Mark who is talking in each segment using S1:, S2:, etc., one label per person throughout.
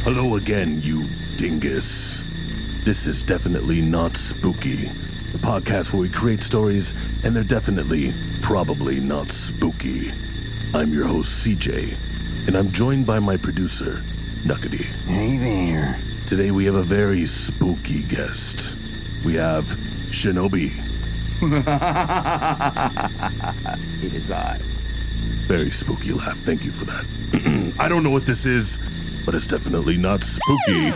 S1: Hello again, you dingus. This is definitely not spooky. The podcast where we create stories, and they're definitely, probably not spooky. I'm your host, CJ, and I'm joined by my producer, Nuqady.
S2: Hey there.
S1: Today we have a very spooky guest. We have Shinobi.
S2: It is I.
S1: Very spooky laugh. Thank you for that. I don't know what this is, but it's definitely not spooky.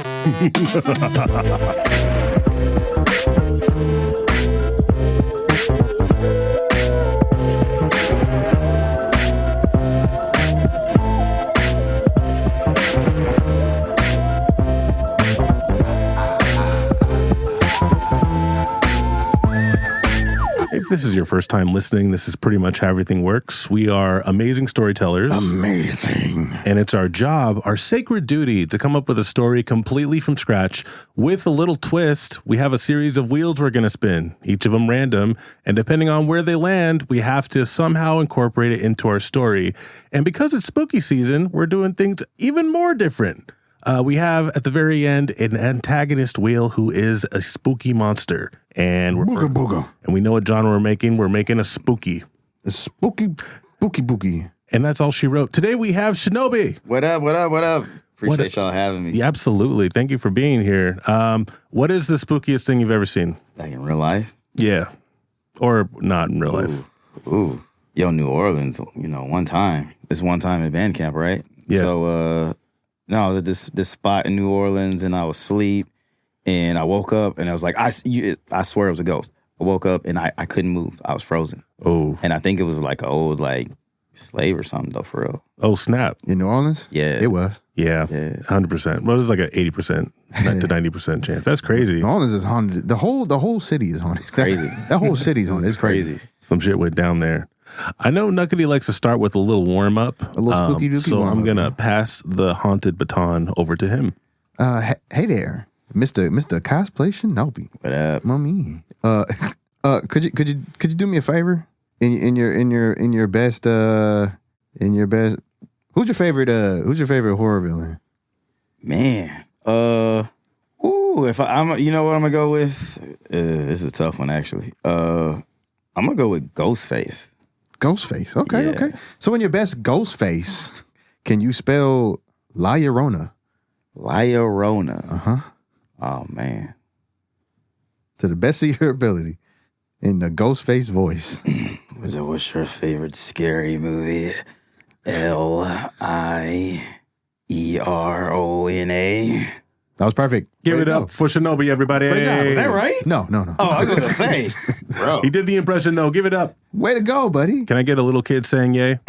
S1: If this is your first time listening, this is pretty much how everything works. We are amazing storytellers.
S2: Amazing.
S1: And it's our job, our sacred duty, to come up with a story completely from scratch with a little twist. We have a series of wheels we're going to spin, each of them random. And depending on where they land, we have to somehow incorporate it into our story. And because it's spooky season, we're doing things even more different. We have at the very end an antagonist wheel who is a spooky monster. And
S2: Booga booga.
S1: And we know what genre we're making. We're making a spooky.
S2: A spooky, boogie.
S1: And that's all she wrote. Today we have Shinobi.
S3: What up? Appreciate y'all having me.
S1: Yeah, absolutely. Thank you for being here. What is the spookiest thing you've ever seen?
S3: Like in real life?
S1: Yeah. Or not in real life.
S3: Ooh. Yo, New Orleans, one time. This one time at band camp, right?
S1: Yeah.
S3: So, this spot in New Orleans, and I was asleep, and I woke up, and I was like, I swear it was a ghost. I woke up, and I couldn't move. I was frozen.
S1: Oh.
S3: And I think it was like an old, slave or something, though, for real.
S1: Oh, snap.
S2: In New Orleans?
S3: Yeah.
S2: It was.
S1: Yeah. 100%. Well, it's like an 80% to 90% chance. That's crazy.
S2: New Orleans is haunted. The whole city is haunted. It's
S3: crazy.
S2: That whole city's haunted. It's crazy.
S1: Some shit went down there. I know Nuqady likes to start with a little warm-up.
S2: A little spooky dooky
S1: So I'm
S2: warm-up,
S1: going to pass the haunted baton over to him.
S2: Hey there, Mr. Cosplay Shinobi.
S3: What up?
S2: Mommy. Could you do me a favor? In your best who's your favorite horror villain?
S3: Man. If I'm you know what I'm gonna go with? This is a tough one, actually. I'm gonna go with Ghostface.
S2: Ghostface. Okay. So in your best Ghostface, can you spell La Llorona?
S3: La Llorona.
S2: Uh-huh.
S3: Oh, man.
S2: To the best of your ability. In the Ghostface voice.
S3: What's your favorite scary movie? L-I-E-R-O-N-A.
S2: That was perfect.
S1: Give it up for Shinobi, everybody.
S2: Great job.
S3: Was that right?
S2: No.
S3: Oh, I was going to say. Bro.
S1: He did the impression, though. Give it up.
S2: Way to go, buddy.
S1: Can I get a little kid saying yay?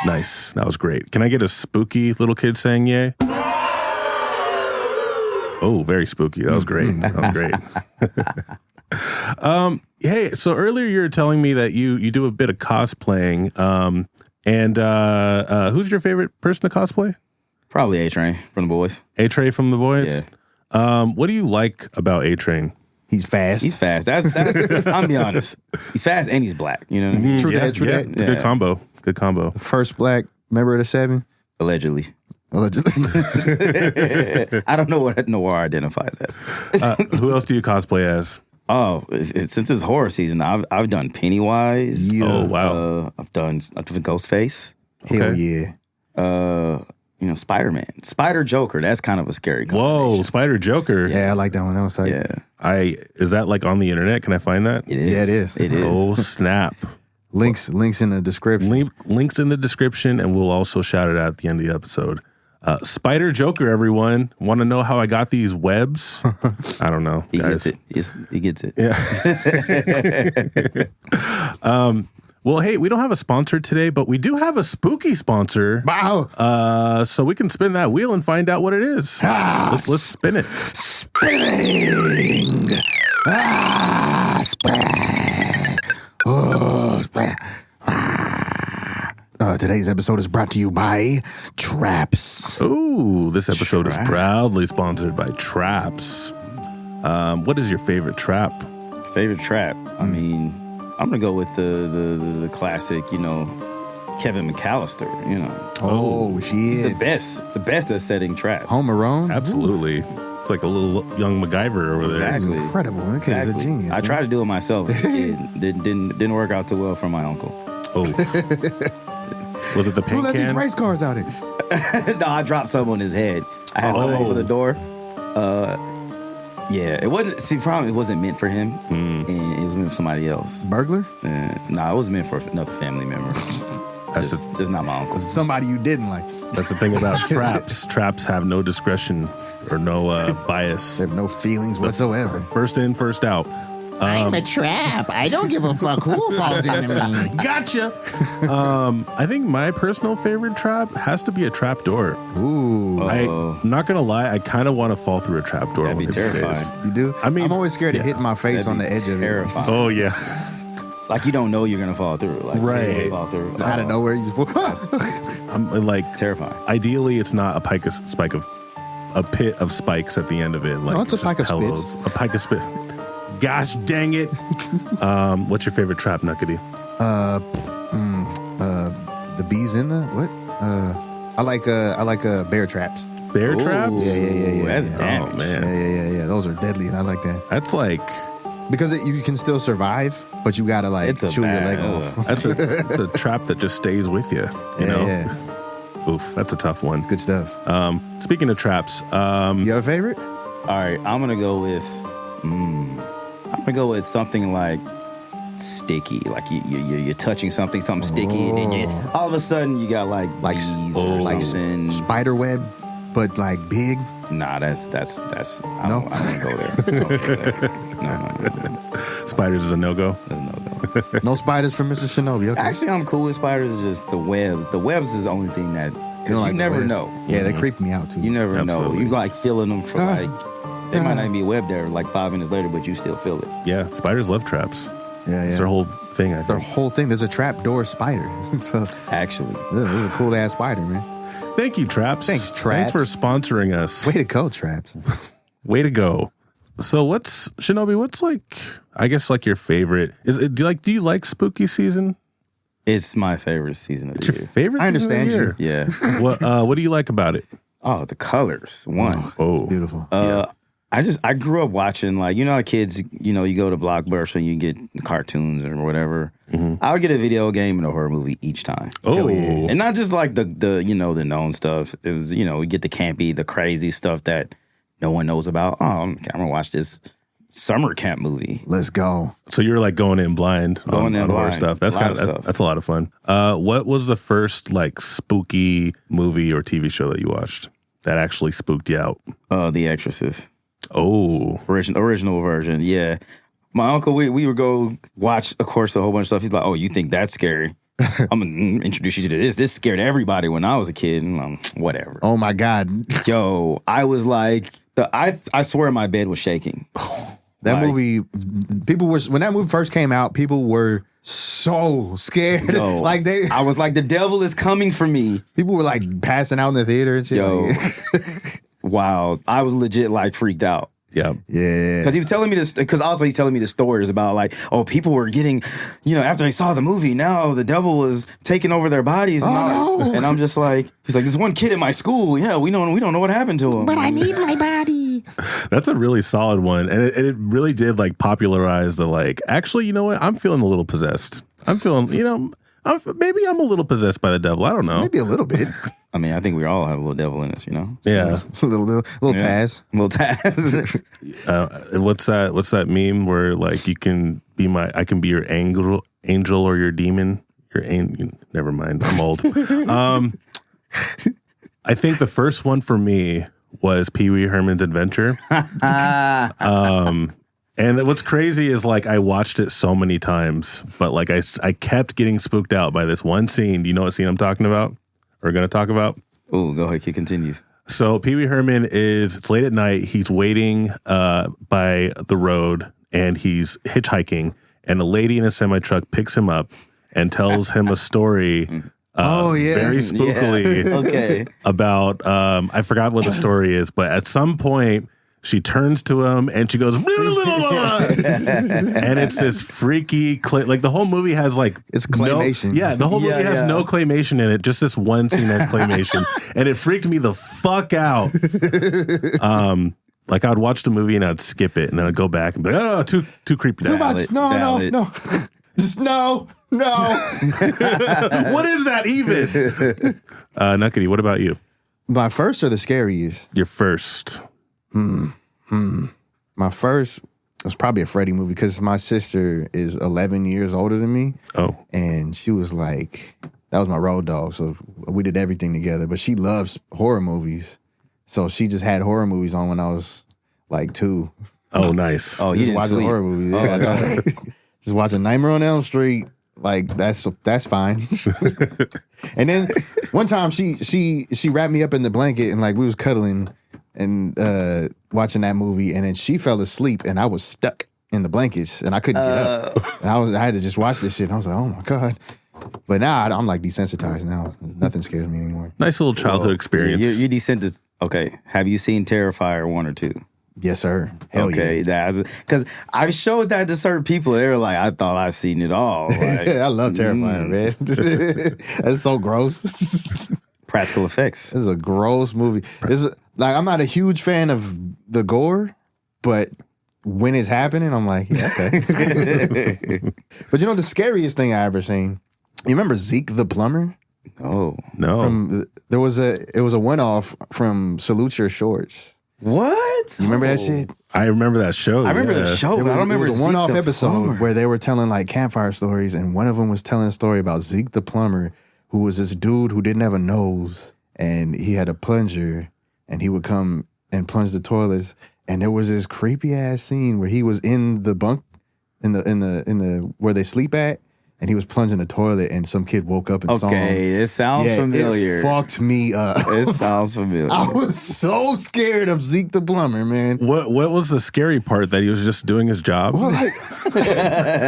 S1: Nice. That was great. Can I get a spooky little kid saying yay? Oh, very spooky. That was great. Hey, so earlier you were telling me that you do a bit of cosplaying. And who's your favorite person to cosplay?
S3: Probably A-Train from the Boys.
S1: A-Train from the Boys?
S3: Yeah.
S1: What do you like about A-Train?
S2: He's fast.
S3: He's fast. That's I'm be honest. He's fast and he's black. You know what I mean?
S2: True that.
S1: It's a good combo. Good combo.
S2: First black member of the Seven?
S3: Allegedly.
S2: Oh,
S3: I don't know what Noir identifies as.
S1: Who else do you cosplay as?
S3: Oh, since it's horror season, I've done Pennywise.
S2: Yeah.
S1: Oh, wow.
S3: I've done
S1: Okay.
S3: Ghostface.
S2: Hell yeah.
S3: Spider-Man. Spider-Joker. That's kind of a scary combination.
S1: Whoa, Spider Joker.
S2: Yeah, I like that one. That was like,
S3: Yeah.
S1: Is that like on the internet? Can I find that?
S3: It is.
S2: Yeah, it is.
S3: It is.
S1: Oh, snap.
S2: links in the description.
S1: Links in the description, and we'll also shout it out at the end of the episode. Spider Joker, everyone. Want to know how I got these webs? I don't know.
S3: He
S1: guys.
S3: gets it. He gets it.
S1: Yeah. Well, hey, we don't have a sponsor today, but we do have a spooky sponsor.
S2: Wow.
S1: So we can spin that wheel and find out what it is. Let's spin it.
S2: Spinning. Spinning. Oh, spinning. Today's episode is brought to you by Traps.
S1: Ooh, this episode is proudly sponsored by Traps. What is your favorite trap?
S3: Favorite trap? I mean, I'm gonna go with the classic, Kevin McAllister, you know.
S2: Oh,
S3: He's
S2: shit.
S3: the best at setting traps.
S2: Home Alone?
S1: Absolutely. It's like a little young MacGyver over there.
S3: Exactly.
S2: Incredible. That kid's a genius.
S3: I tried to do it myself as a kid. Didn't work out too well for my uncle.
S1: Oh. Was it the
S2: Who
S1: paint
S2: let these
S1: can?
S2: race cars out here?
S3: No, I dropped some on his head. I had some over the door. Yeah, it wasn't. See, problem, it wasn't meant for him, and it was meant for somebody else.
S2: Burglar?
S3: Nah, it was meant for another family member. Just not my uncle.
S2: Somebody you didn't like.
S1: That's the thing about traps. Traps have no discretion or no bias.
S2: They have no feelings whatsoever.
S1: First in, first out.
S4: I'm a trap. I don't give a fuck who falls into me.
S1: Gotcha. I think my personal favorite trap has to be a trap door.
S2: Ooh.
S1: I'm not gonna lie, I kind of want to fall through a trap door.
S3: That'd be
S1: one of these days.
S3: terrifying.
S2: You do?
S1: I mean,
S2: I'm always scared of hitting my face
S3: That'd
S2: on
S3: be
S2: the edge of it.
S3: terrifying.
S1: Oh yeah,
S3: Like you don't know you're gonna fall through. Like
S1: Right.
S3: you're gonna fall through.
S2: Out of nowhere, you just
S1: I'm like
S3: It's terrifying.
S1: ideally it's not a a pit of spikes at the end of it. Like
S2: No, it's a
S1: just
S2: pike of
S1: pillows.
S2: spits.
S1: A pike of spit. Gosh dang it! What's your favorite trap, Nuqady?
S2: the bees in the what? I like bear traps.
S1: Bear
S3: Ooh,
S1: traps?
S2: Yeah.
S3: That's
S2: Yeah.
S3: damage.
S1: Oh man,
S2: Yeah. Those are deadly. I like that
S1: that's like
S2: because you can still survive, but you gotta like
S3: It's a
S2: chew your
S3: bad-
S2: leg off.
S1: that's a trap that just stays with you. You know?
S2: Yeah.
S1: Oof, that's a tough one.
S2: Good stuff.
S1: Speaking of traps,
S2: You have a favorite?
S3: All right, I'm gonna go with something like sticky. Like you're touching something sticky, and then all of a sudden you got like bees or
S2: like
S3: something.
S2: spider web, but like big.
S3: Nah, that's I
S2: No?
S3: don't go there. Don't go there. No.
S1: spiders is a no-go.
S3: There's no go.
S2: No spiders for Mr. Shinobi. Okay.
S3: Actually, I'm cool with spiders. It's just the webs. The webs is the only thing that
S2: don't
S3: you
S2: like the
S3: never
S2: web.
S3: know.
S2: Yeah, they creep me out too.
S3: You never
S1: Absolutely.
S3: know. You like feeling them for like. There might not even be a web there like 5 minutes later, but you still feel it.
S1: Yeah, spiders love traps.
S2: Yeah.
S1: It's their whole thing. I
S2: It's their
S1: think.
S2: whole thing. There's a trap door spider. So
S3: Actually,
S2: this is a cool ass spider, man.
S1: Thank you, Traps.
S2: Thanks, Traps.
S1: Thanks for sponsoring us.
S2: Way to go, traps.
S1: Way to go. So what's Shinobi, what's like I guess like your favorite do you like spooky season?
S3: it's my favorite season of the
S1: Your
S3: year.
S1: favorite
S2: I
S1: season of
S2: understand
S1: the year?
S3: Yeah.
S1: What do you like about it?
S3: Oh, the colors. One.
S1: Oh.
S2: Beautiful.
S3: I grew up watching like how kids, you go to Blockbuster and you get cartoons or whatever. I would get a video game and a horror movie each time.
S1: Oh.
S3: And not just like the the known stuff. It was, we get the campy, the crazy stuff that no one knows about. Oh, I'm gonna watch this summer camp movie.
S2: Let's go.
S1: So you're like going in blind on horror
S3: blind.
S1: stuff. That's
S3: A lot
S1: kind
S3: of
S1: of
S3: stuff.
S1: that's a lot of fun. What was the first like spooky movie or TV show that you watched that actually spooked you out?
S3: The Exorcist.
S1: Oh.
S3: Original version, yeah. My uncle, we would go watch, of course, a whole bunch of stuff. He's like, "Oh, you think that's scary? I'm gonna introduce you to this. This scared everybody when I was a kid." And I'm whatever.
S2: Oh my God.
S3: Yo, I was like, I swear my bed was shaking.
S2: That
S3: Like-
S2: movie, when that movie first came out, people were so scared.
S3: Yo,
S2: Like
S3: I was like, the devil is coming for me.
S2: people were like passing out in the theater and shit.
S3: Yo,
S2: Like,
S3: wow, I was legit like freaked out.
S1: Yeah.
S2: yeah.
S3: Because he was telling me this, because also he's telling me the stories about like, oh, people were getting, after they saw the movie, now the devil was taking over their bodies. And,
S2: Oh, no.
S3: and I'm just like, he's like, this one kid in my school, yeah, we don't know what happened to him.
S4: But I need my body.
S1: That's a really solid one. And it really did like popularize the like, actually, you know what? I'm feeling a little possessed. I'm feeling, maybe I'm a little possessed by the devil. I don't know.
S2: Maybe a little bit.
S3: I mean, I think we all have a little devil in us,
S1: Yeah.
S2: a little Taz.
S3: Little Taz.
S1: What's that meme where like I can be your angel or your demon? Never mind. I'm old. I think the first one for me was Pee Wee Herman's Adventure. And what's crazy is like I watched it so many times, but like I kept getting spooked out by this one scene. Do you know what scene I'm talking about? Or going to talk about?
S3: Oh, go ahead, continue.
S1: So Pee Wee Herman it's late at night. He's waiting by the road and he's hitchhiking. And a lady in a semi-truck picks him up and tells him a story very spookily
S3: Yeah. Okay.
S1: about, I forgot what the story is, but at some point She turns to him and she goes, and it's this freaky, like the whole movie has like
S2: It's claymation.
S1: The whole movie has no claymation in it, just this one scene that's claymation, and it freaked me the fuck out. Like I'd watch the movie and I'd skip it, and then I'd go back and be like, oh, too creepy.
S2: Too much. No. Just no.
S1: What is that even? Nuqady, what about you?
S2: My first or the scariest?
S1: Your first.
S2: My first was probably a Freddy movie because my sister is 11 years older than me.
S1: Oh.
S2: And she was like, that was my road dog. So we did everything together. But she loves horror movies. So she just had horror movies on when I was like 2.
S1: Oh, nice.
S3: Oh, you
S2: Just
S3: didn't
S2: watching
S3: sleep.
S2: horror movies.
S3: Oh,
S2: Yeah,
S3: my God.
S2: just watching Nightmare on Elm Street. Like that's fine. And then one time she wrapped me up in the blanket and like we was cuddling and watching that movie, and then she fell asleep and I was stuck in the blankets and I couldn't get up. And I had to just watch this shit. And I was like, oh my God. But now I'm like desensitized now. Nothing scares me anymore.
S1: Nice little childhood experience.
S3: You descended. Okay. Have you seen Terrifier 1 or 2?
S2: Yes, sir. Hell
S3: Okay,
S2: yeah.
S3: because I've showed that to certain people. They were like, I thought I've seen it all. Like,
S2: I love Terrifier, man. That's so gross.
S3: practical effects.
S2: This is a gross movie. Like I'm not a huge fan of the gore, but when it's happening, I'm like, yeah, okay. But you know the scariest thing I ever seen? You remember Zeke the plumber?
S3: Oh
S1: No.
S2: It was a one-off from Salute Your Shorts.
S3: what?
S2: You remember that shit?
S1: I remember that show.
S3: I remember
S1: yeah.
S3: the show, but I don't remember
S2: It was a
S3: Zeke
S2: one-off
S3: the
S2: episode
S3: plumber.
S2: where they were telling like campfire stories, and one of them was telling a story about Zeke the plumber, who was this dude who didn't have a nose, and he had a plunger, and he would come and plunge the toilets. And there was this creepy ass scene where he was in the bunk, in the where they sleep at, and he was plunging the toilet, and some kid woke up and saw him.
S3: Okay, it sounds familiar.
S2: It fucked me up.
S3: It sounds familiar.
S2: I was so scared of Zeke the plumber, man.
S1: What was the scary part, that he was just doing his job?
S2: Well, like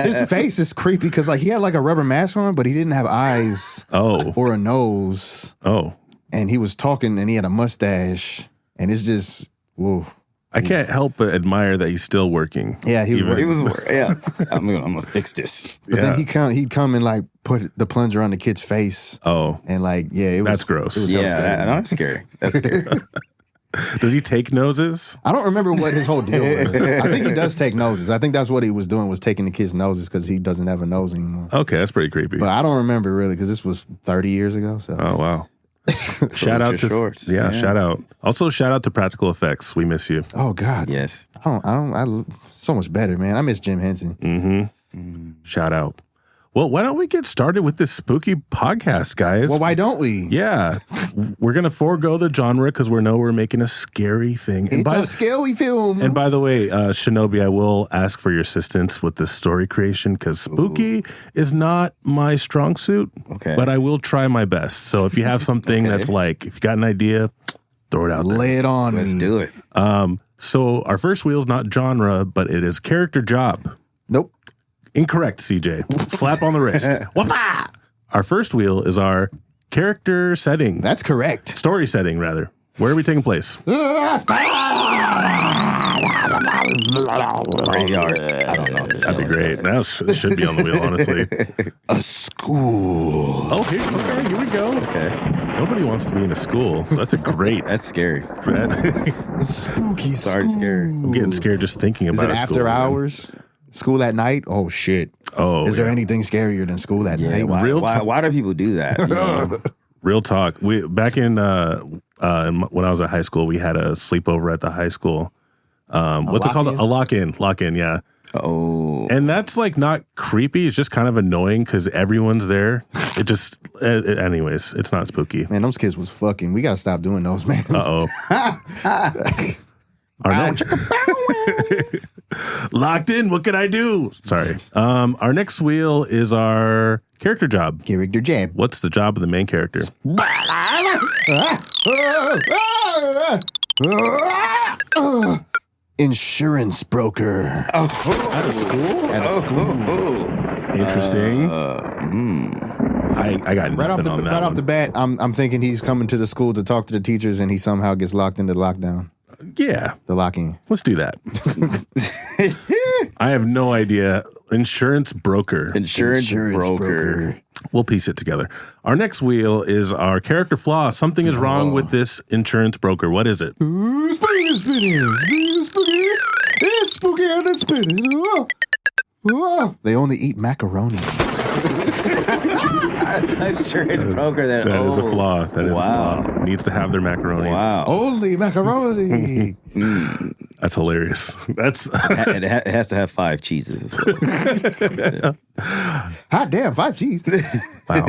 S2: his face is creepy because like he had like a rubber mask on, but he didn't have eyes
S1: Oh.
S2: or a nose,
S1: Oh.
S2: and he was talking, and he had a mustache, and it's just whoa.
S1: I can't help but admire that he's still working.
S2: Yeah, he was
S1: Even-
S2: working.
S3: It was, yeah. I'm gonna fix this.
S2: But
S1: Yeah.
S2: then he'd come and like put the plunger on the kid's face,
S1: Oh.
S2: and like it was
S1: That's gross.
S2: it was
S3: Yeah,
S2: hella scary.
S3: that's scary. That's scary.
S1: Does he take noses?
S2: I don't remember what his whole deal was. I think he does take noses. I think that's what he was doing, was taking the kids' noses because he doesn't have a nose anymore.
S1: Okay, that's pretty creepy.
S2: But I don't remember really because this was 30 years ago. So
S1: Oh, wow. Shout out to
S3: shorts.
S1: yeah, shout out. Also, shout out to Practical Effects. We miss you.
S2: oh God,
S3: Yes.
S2: I so much better, man. I miss Jim Henson.
S1: Shout out. Well, why don't we get started with this spooky podcast, guys?
S2: Well, why don't we?
S1: Yeah, we're gonna forego the genre because we're making a scary thing.
S2: It's a scary film.
S1: And by the way, Shinobi, I will ask for your assistance with the story creation because spooky is not my strong suit.
S3: Okay.
S1: But I will try my best. So if you have something
S3: Okay.
S1: that's like, if you got an idea, throw it out there.
S2: Lay it on
S3: Let's
S2: me.
S3: do it.
S1: So our first wheel is not genre, but it is character job.
S2: Nope.
S1: Incorrect, CJ. Slap on the wrist. Whoppa! Our first wheel is our character setting.
S2: That's correct.
S1: Story setting, rather. Where are we taking place?
S3: Graveyard. I don't know.
S1: That'd be great. That should be on the wheel, honestly.
S2: A school.
S1: Oh, here we go.
S3: Okay.
S1: Nobody wants to be in a school, so that's a great.
S3: That's scary.
S2: A spooky
S3: Sorry,
S2: school.
S3: scary.
S1: I'm getting scared just thinking
S2: Is
S1: about
S2: it
S1: a
S2: after
S1: school, man.
S2: hours? School at night? Oh shit.
S1: Oh,
S2: Is there
S1: yeah.
S2: anything scarier than school at
S3: Yeah.
S2: night?
S1: Real
S3: Why do people do that? You know?
S1: Real talk. We back in when I was at high school, we had a sleepover at the high school. What's it called?
S2: lock-in?
S1: A lock-in. Lock-in, yeah.
S3: Oh.
S1: And that's like not creepy. It's just kind of annoying because everyone's there. It just, anyways, it's not spooky.
S2: Man, those kids was fucking. We gotta stop doing those, man.
S1: Uh-oh. Our next, locked in. What can I do? Sorry. Our next wheel is our character job.
S2: Character jab.
S1: What's the job of the main character?
S2: Insurance broker.
S1: At a school?
S2: At a school.
S1: Interesting. I got
S2: Right off
S1: nothing
S2: the
S1: on that
S2: right off
S1: one.
S2: the bat, I'm thinking he's coming to the school to talk to the teachers, and he somehow gets locked into lockdown.
S1: Yeah,
S2: The locking.
S1: let's do that. I have no idea. Insurance broker.
S3: Insurance broker.
S1: We'll piece it together. Our next wheel is our character flaw. Something is wrong with this insurance broker. What is it?
S2: Spooky, spooky. It's spooky and it's spinning. They only eat macaroni.
S3: Insurance broker. That
S1: Is a flaw. That is
S3: wow.
S1: a flaw. Needs to have their macaroni.
S3: Wow.
S2: Only macaroni.
S1: That's hilarious. That's
S3: It has to have 5 cheeses as well.
S2: Hot damn, 5 cheese.
S1: wow.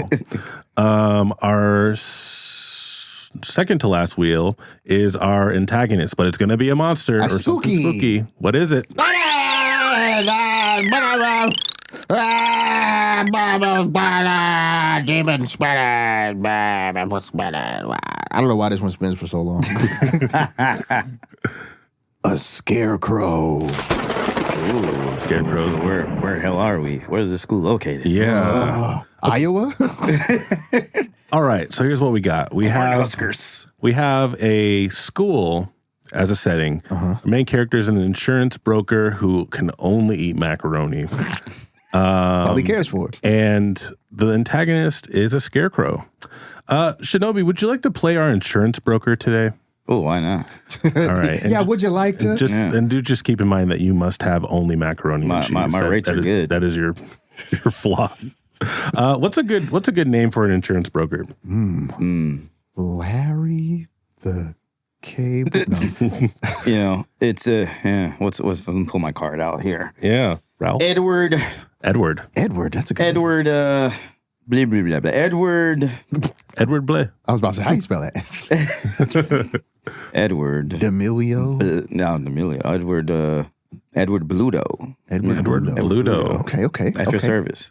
S1: Our second to last wheel is our antagonist, but it's going to be a monster or something spooky. What is it?
S4: Demon spinning.
S2: I don't know why this one spins for so long. A scarecrow.
S3: Ooh,
S1: Scarecrows.
S3: So where the hell are we? Where's the school located?
S1: Yeah.
S2: Iowa?
S1: All right. So here's what we got. We have a school as a setting. Our main character is an insurance broker who can only eat macaroni.
S2: That's all he cares for.
S1: And the antagonist is a scarecrow. Shinobi, would you like to play our insurance broker today?
S3: Oh, why not?
S1: All right. And
S2: Yeah, would you like to?
S1: And do just keep in mind that you must have only macaroni and cheese.
S3: My rates are good.
S1: That is your flaw. What's a good name for an insurance broker?
S2: Larry the Cable. No.
S3: It's what's let me pull my card out here.
S1: Yeah. Ralph.
S3: Edward,
S2: Edward, that's a good name.
S3: Edward, blah, blah, blah, blah. Edward
S1: Bleh.
S2: I was about to say, how you spell that?
S3: Edward.
S2: D'Amelio?
S3: No, D'Amelio. Edward Bluto.
S2: Edward
S1: Bluto.
S2: Okay.
S3: At your service.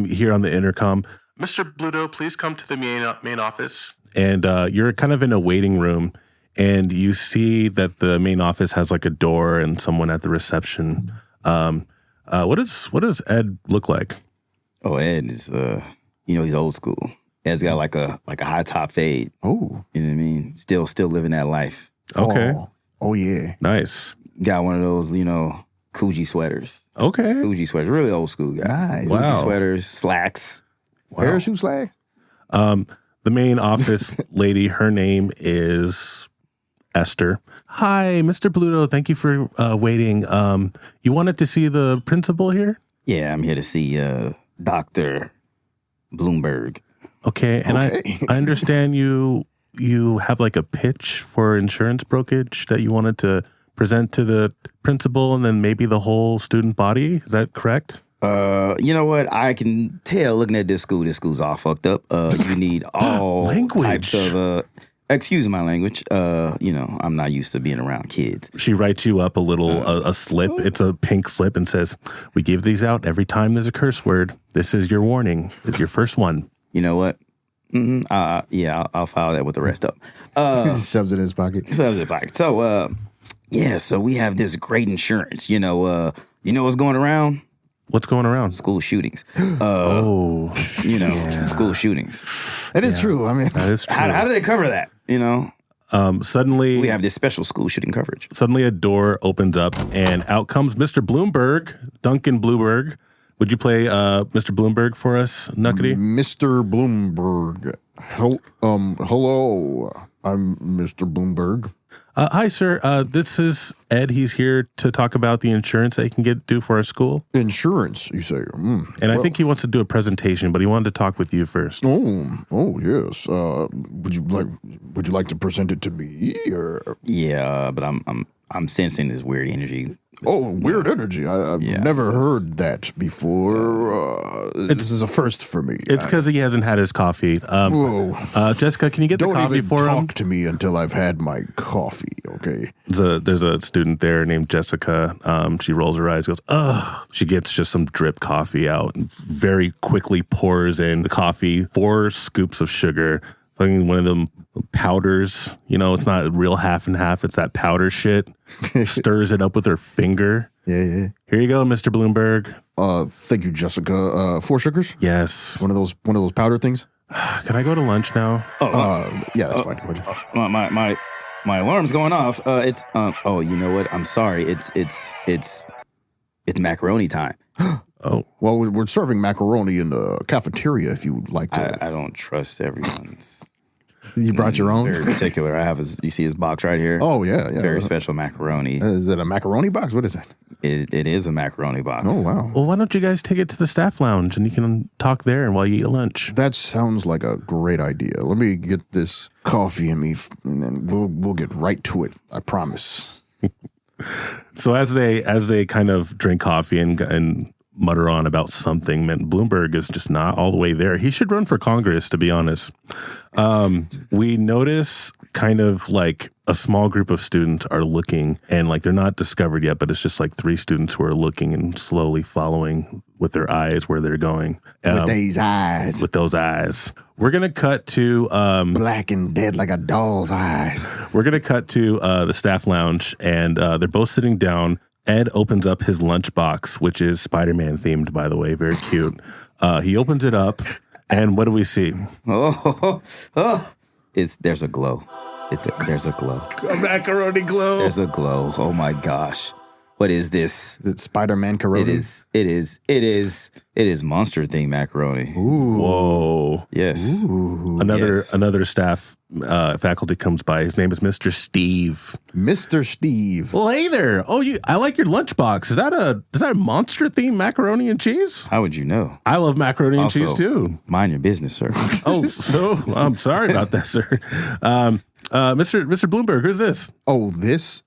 S1: Here on the intercom, Mr. Bluto, please come to the main office. And you're kind of in a waiting room, and you see that the main office has like a door and someone at the reception. What does Ed look like?
S3: Oh, Ed is he's old school. Ed's got like a high top fade.
S2: Oh.
S3: You know what I mean? Still living that life.
S1: Okay.
S2: Oh yeah.
S1: Nice.
S3: Got one of those, Coogee sweaters.
S1: Okay.
S3: Coogee sweaters. Really old school guy.
S2: Nice.
S1: Wow.
S3: Coogee sweaters, slacks.
S2: Parachute slag?
S1: The main office lady, her name is Esther. Hi, Mr. Bluto. Thank you for waiting. You wanted to see the principal here?
S3: Yeah, I'm here to see Dr. Bloomberg.
S1: Okay. And
S2: Okay.
S1: I understand you have like a pitch for insurance brokerage that you wanted to present to the principal and then maybe the whole student body. Is that correct?
S3: You know what? I can tell looking at this school's all fucked up. You need all
S1: Language.
S3: types of excuse my language. I'm not used to being around kids.
S1: She writes you up a slip. It's a pink slip and says, we give these out every time there's a curse word. This is your warning. It's your first one.
S3: You know what? I'll file that with the rest of them.
S2: Shoves it in his pocket.
S3: So we have this great insurance. You know what's going around?
S1: What's going around?
S3: School shootings. School shootings.
S2: It is true. I mean,
S1: That is true.
S3: How do they cover that?
S1: Suddenly,
S3: We have this special school shooting coverage.
S1: Suddenly a door opens up and out comes Mr. Bloomberg, Duncan Bloomberg. Would you play Mr. Bloomberg for us, Nuqady?
S2: Mr. Bloomberg. Hello. I'm Mr. Bloomberg.
S1: Hi, sir. This is Ed. He's here to talk about the insurance that he can do for our school.
S2: Insurance, you say?
S1: And I think he wants to do a presentation, but he wanted to talk with you first.
S2: Oh yes. Would you like to present it to me? Or?
S3: Yeah, but I'm sensing this weird energy.
S2: Oh, weird energy. I've never heard that before. This is a first for me.
S1: It's because he hasn't had his coffee.
S2: Whoa.
S1: Jessica, can you get the
S2: Don't
S1: coffee
S2: even
S1: for him?
S2: talk to me until I've had my coffee, okay?
S1: There's a student there named Jessica. She rolls her eyes, goes, ugh. She gets just some drip coffee out and very quickly pours in the coffee, 4 scoops of sugar, fucking one of them powders. It's not real half and half. It's that powder shit. Stirs it up with her finger.
S2: Yeah.
S1: Here you go, Mr. Bloomberg.
S2: Thank you, Jessica. 4 sugars?
S1: Yes.
S2: One of those powder things?
S1: Can I go to lunch now?
S2: Yeah, that's fine.
S3: My alarm's going off. It's oh, you know what? I'm sorry. It's macaroni time.
S1: Oh,
S2: Well, we're serving macaroni in the cafeteria if you would like to.
S3: I don't trust everyone's.
S2: You brought your own?
S3: Very particular. I have you see his box right here.
S2: Oh, yeah.
S3: Very special macaroni.
S2: Is it a macaroni box? What is that?
S3: It is a macaroni box.
S2: Oh, wow.
S1: well, why don't you guys take it to the staff lounge and you can talk there and while you eat lunch?
S2: That sounds like a great idea. Let me get this coffee in me, and then we'll get right to it. I promise.
S1: So as they kind of drink coffee and mutter on about something, man, Bloomberg is just not all the way there. He should run for Congress, to be honest. We notice kind of like a small group of students are looking, and like they're not discovered yet, but it's just like 3 students who are looking and slowly following with their eyes where they're going.
S2: With these eyes.
S1: With those eyes. We're going to cut to...
S2: Black and dead like a doll's eyes.
S1: We're going to cut to the staff lounge, and they're both sitting down. Ed opens up his lunchbox, which is Spider-Man themed, by the way. Very cute. He opens it up, and what do we see?
S3: There's a glow. There's a glow.
S1: A macaroni glow.
S3: There's a glow. Oh my gosh. What is this?
S2: Is it Spider-Man Caroni?
S3: It is monster themed macaroni.
S2: Ooh.
S1: Whoa.
S3: Yes.
S2: Ooh.
S1: Another staff faculty comes by. His name is Mr. Steve.
S2: Mr. Steve.
S1: Well, hey there. Oh, I like your lunchbox. Is that a monster themed macaroni and cheese?
S3: How would you know?
S1: I love macaroni and cheese too.
S3: Mind your business, sir.
S1: Oh, so I'm sorry about that, sir. Mr. Bloomberg, who's this?
S2: Oh, this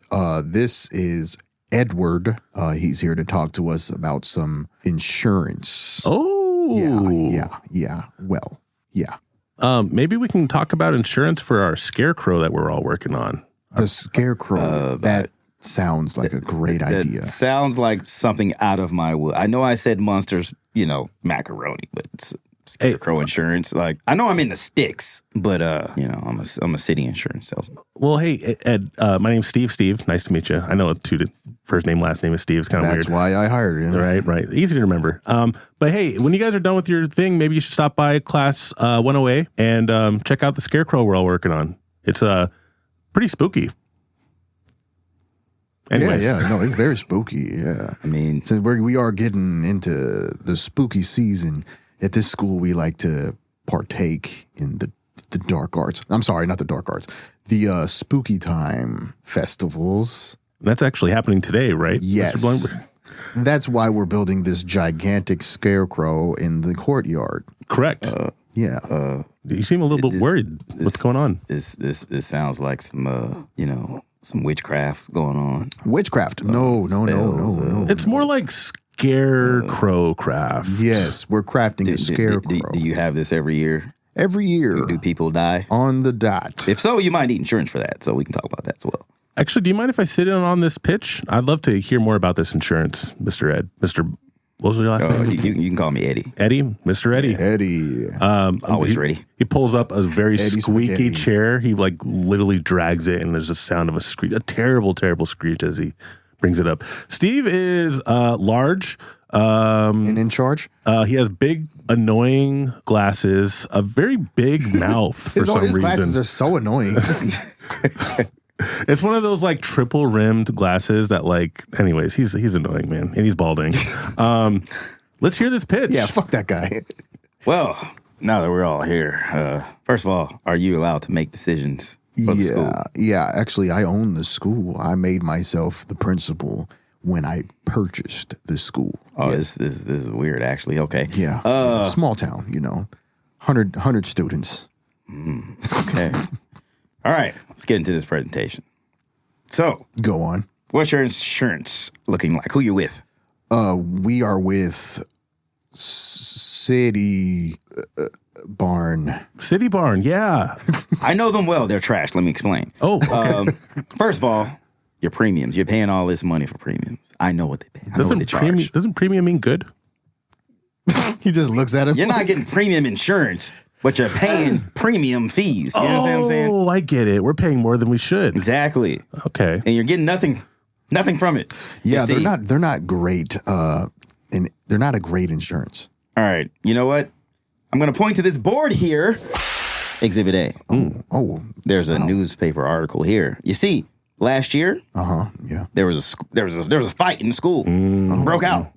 S2: is Edward. He's here to talk to us about some insurance.
S1: Oh.
S2: Yeah. Well, yeah.
S1: Maybe we can talk about insurance for our scarecrow that we're all working on.
S2: The scarecrow. That sounds like a great idea.
S3: Sounds like something out of my wood. I know I said monsters, macaroni, but it's scarecrow insurance. Like, I know I'm in the sticks, but I'm a city insurance salesman.
S1: Well, hey, Ed, my name's Steve. Steve, nice to meet you. I know it's first name, last name is Steve. It's kind of weird.
S2: That's why I hired him.
S1: Right. Easy to remember. But hey, when you guys are done with your thing, maybe you should stop by class 108 and check out the scarecrow we're all working on. It's pretty spooky. Anyways.
S2: Yeah. No, it's very spooky. Yeah.
S3: I mean,
S2: since we are getting into the spooky season at this school, we like to partake in the dark arts. I'm sorry, not the dark arts. The spooky time festivals.
S1: That's actually happening today, right?
S2: Yes. That's why we're building this gigantic scarecrow in the courtyard.
S1: Correct.
S2: Yeah.
S1: You seem a little bit worried. What's going on?
S3: This sounds like some some witchcraft going on.
S2: Witchcraft? No.
S1: It's more like scarecrow craft.
S2: Yes, we're crafting a scarecrow.
S3: Do you have this every year?
S2: Every year.
S3: Do people die?
S2: On the dot.
S3: If so, you might need insurance for that, so we can talk about that as well.
S1: Actually, do you mind if I sit in on this pitch? I'd love to hear more about this insurance, Mr. Ed. What was your last name?
S3: You can call me Eddie.
S1: Eddie? Mr. Eddie.
S2: Eddie.
S3: Always ready.
S1: He pulls up a very
S2: Eddie
S1: squeaky
S2: spaghetti.
S1: chair. He literally drags it, and there's a sound of a terrible, terrible screech as he brings it up. Steve is large.
S2: And in charge?
S1: He has big, annoying glasses, a very big mouth for some
S2: his
S1: reason.
S2: glasses are so annoying.
S1: It's one of those triple rimmed glasses that anyways, he's annoying, man. And he's balding. Let's hear this pitch.
S2: Yeah, fuck that guy.
S3: Well, now that we're all here, first of all, are you allowed to make decisions for the school?
S2: Yeah. Actually, I own the school. I made myself the principal when I purchased the school.
S3: Oh,
S2: yes.
S3: this is weird, actually. Okay.
S2: Yeah. Small town, 100 students.
S3: Okay. All right. Let's get into this presentation. So,
S2: Go on.
S3: what's your insurance looking like? Who you with?
S2: We are with City Barn.
S1: City Barn, yeah.
S3: I know them well. They're trash. Let me explain.
S1: Oh, okay.
S3: First of all, your premiums. You're paying all this money for premiums. I know what they pay. I know what they charge.
S1: Doesn't premium mean good?
S2: He just looks at him.
S3: You're not getting premium insurance, but you're paying premium fees. You understand what I'm saying?
S1: Oh, I get it. We're paying more than we should.
S3: Exactly.
S1: Okay.
S3: And you're getting nothing from it.
S2: Yeah,
S3: You see?
S2: they're not great. And they're not a great insurance.
S3: All right. You know what? I'm going to point to this board here. Exhibit A.
S2: Oh.
S3: There's a newspaper article here. You see, last year,
S2: Yeah.
S3: there was a fight in school. Broke out.